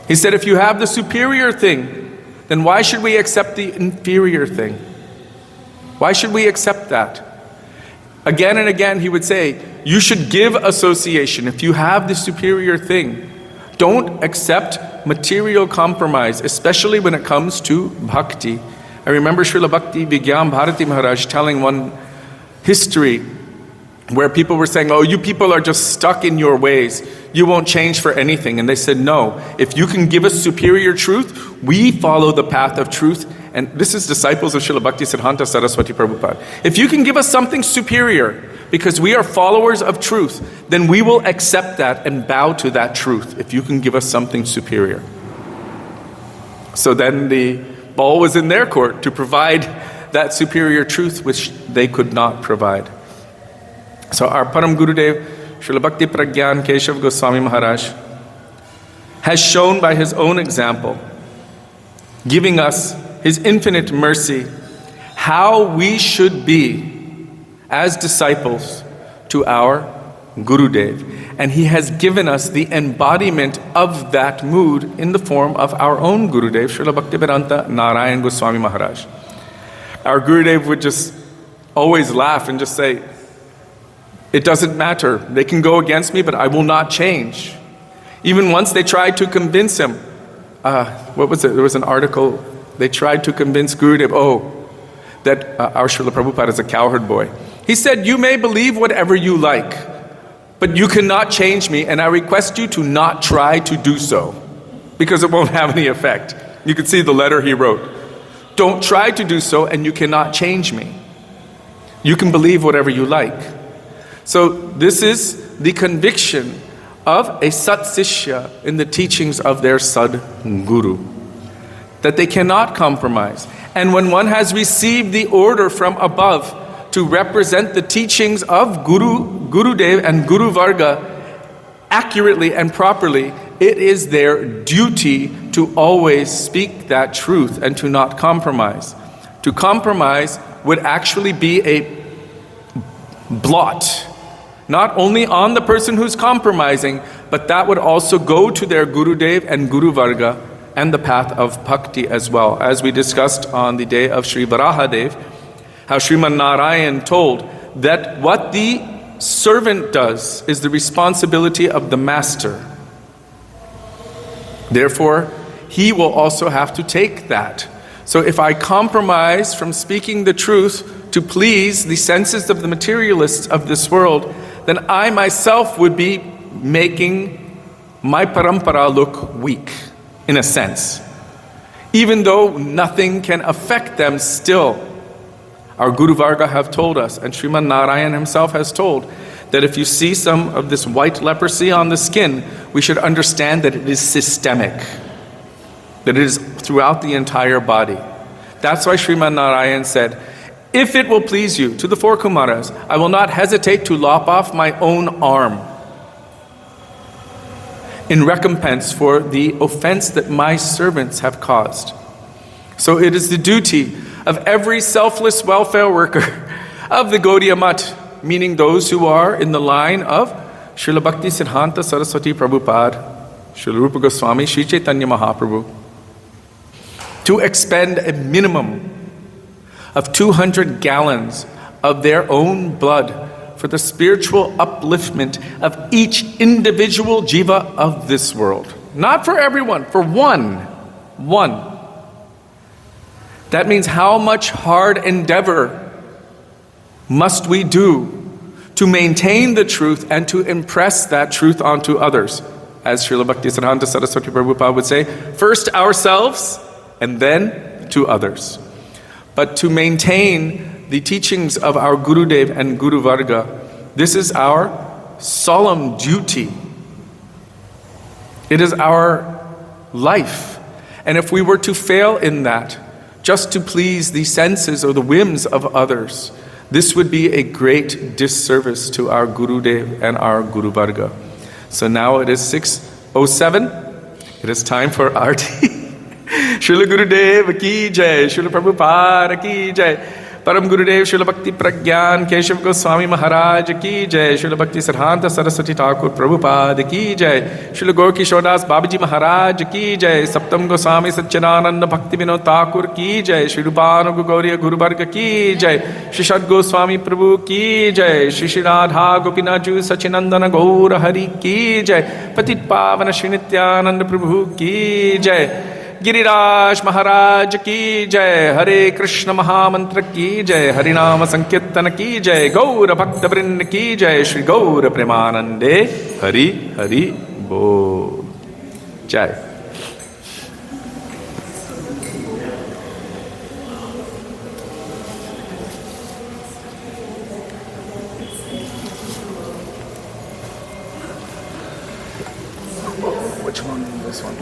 He said, if you have the superior thing, then why should we accept the inferior thing? Why should we accept that? Again and again he would say, you should give association. If you have the superior thing, don't accept material compromise, especially when it comes to bhakti. I remember Srila Bhakti Vigyam Bharati Maharaj telling one history where people were saying, oh, you people are just stuck in your ways. You won't change for anything. And they said, no, if you can give us superior truth, we follow the path of truth. And this is disciples of Srila Bhaktisiddhanta Saraswati Prabhupada. If you can give us something superior, because we are followers of truth, then we will accept that and bow to that truth, if you can give us something superior. So then the ball was in their court to provide that superior truth which they could not provide. So our Param Gurudev, Srila Bhakti Pragyan Keshav Goswami Maharaj, has shown by his own example, giving us his infinite mercy, how we should be as disciples to our Gurudev. And he has given us the embodiment of that mood in the form of our own Gurudev, Srila Bhaktivedanta Narayan Goswami Maharaj. Our Gurudev would just always laugh and just say, it doesn't matter. They can go against me, but I will not change. Even once they tried to convince him, what was it? There was an article. They tried to convince Gurudev, that our Srila Prabhupada is a cowherd boy. He said, you may believe whatever you like, but you cannot change me, and I request you to not try to do so, because it won't have any effect. You can see the letter he wrote. Don't try to do so, and you cannot change me. You can believe whatever you like. So this is the conviction of a Sat Sishya in the teachings of their Sad Guru, that they cannot compromise. And when one has received the order from above to represent the teachings of Gurudev and Guru Varga accurately and properly, it is their duty to always speak that truth and to not compromise. To compromise would actually be a blot, not only on the person who's compromising, but that would also go to their Gurudev and Guru Varga and the path of bhakti as well. As we discussed on the day of Sri Varahadev, how Sriman Narayan told that what the servant does is the responsibility of the master. Therefore, he will also have to take that. So if I compromise from speaking the truth to please the senses of the materialists of this world, then I myself would be making my parampara look weak, in a sense. Even though nothing can affect them still. Our Guru Varga have told us, and Sriman Narayan himself has told, that if you see some of this white leprosy on the skin, we should understand that it is systemic, that it is throughout the entire body. That's why Sriman Narayan said, if it will please you, to the four Kumaras, I will not hesitate to lop off my own arm in recompense for the offense that my servants have caused. So it is the duty of every selfless welfare worker of the Gaudiya Math, meaning those who are in the line of Srila Bhaktisiddhanta Saraswati Prabhupada, Srila Rupa Goswami, Sri Chaitanya Mahaprabhu, to expend a minimum of 200 gallons of their own blood for the spiritual upliftment of each individual jiva of this world. Not for everyone, for one. That means how much hard endeavor must we do to maintain the truth and to impress that truth onto others? As Srila Bhaktisiddhanta Saraswati Prabhupada would say, first ourselves and then to others. but to maintain the teachings of our Gurudev and Guru Varga. This is our solemn duty. It is our life. And if we were to fail in that, just to please the senses or the whims of others, this would be a great disservice to our Gurudev and our Guru Varga. So now it is 6:07. It is time for Aarti. Srila Gurudev ki jai, Srila Prabhupada ki jai, Param Gurudev Srila Bhakti Pragyan Keshav Goswami Maharaj ki jai, Srila Bhakti Siddhanta Saraswati Thakur Prabhupada ki jai, Srila Gaur Kishodas Babaji Maharaj ki jai, Saptam Goswami Satchidananda Bhakti Vinod Thakur ki jai, Sri Rupanuga Gauriya Guru Varga ki jai, Sri Shad Goswami Prabhu ki jai, Sri Shri Radha Gopinaju Sachinandana Gaura Hari ki jai, Patit Pavana Shri Nityananda Prabhu ki jai, Giriraj महाराज की जय, हरे कृष्ण महामंत्र की जय, हरिनाम संकीर्तन की जय, गौर भक्त वृंद की जय, श्री गौर प्रेमानंदे हरि हरि बोल जय. Which one? This one.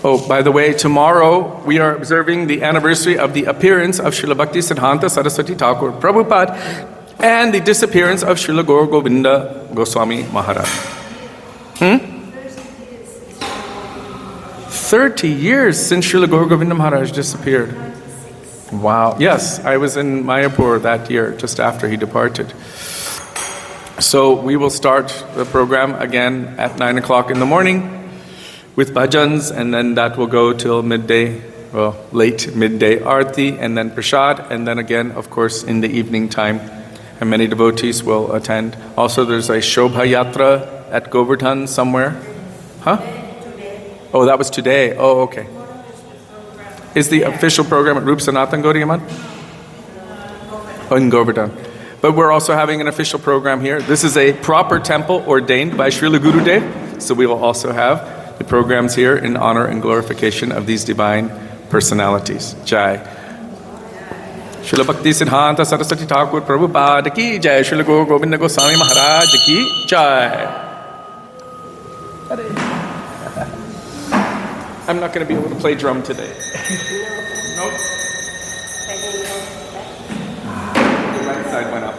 Oh, by the way, tomorrow we are observing the anniversary of the appearance of Srila Bhakti Siddhanta Saraswati Thakur Prabhupada and the disappearance of Srila Gaur Govinda Goswami Maharaj. 30 years since Srila Gaur Govinda Maharaj disappeared. Wow. Yes, I was in Mayapur that year, just after he departed. So we will start the program again at 9 o'clock in the morning with bhajans, and then that will go till midday, well, late midday arti, and then prasad, and then again, of course, in the evening time, and many devotees will attend. Also, there's a Shobha Yatra at Govardhan somewhere. Huh? Oh, that was today. Oh, okay. Is the official program at Rup Sanatan Gaudiya Math? Oh, in Govardhan. But we're also having an official program here. This is a proper temple ordained by Srila Gurudev, so we will also have the programs here in honor and glorification of these divine personalities. Jai. Srila Bhakti Siddhanta Saraswati Thakur Prabhupada ki jai. Srila Gaur Govinda Goswami Maharaj ki jai. I'm not going to be able to play drum today. Nope. The right side went up.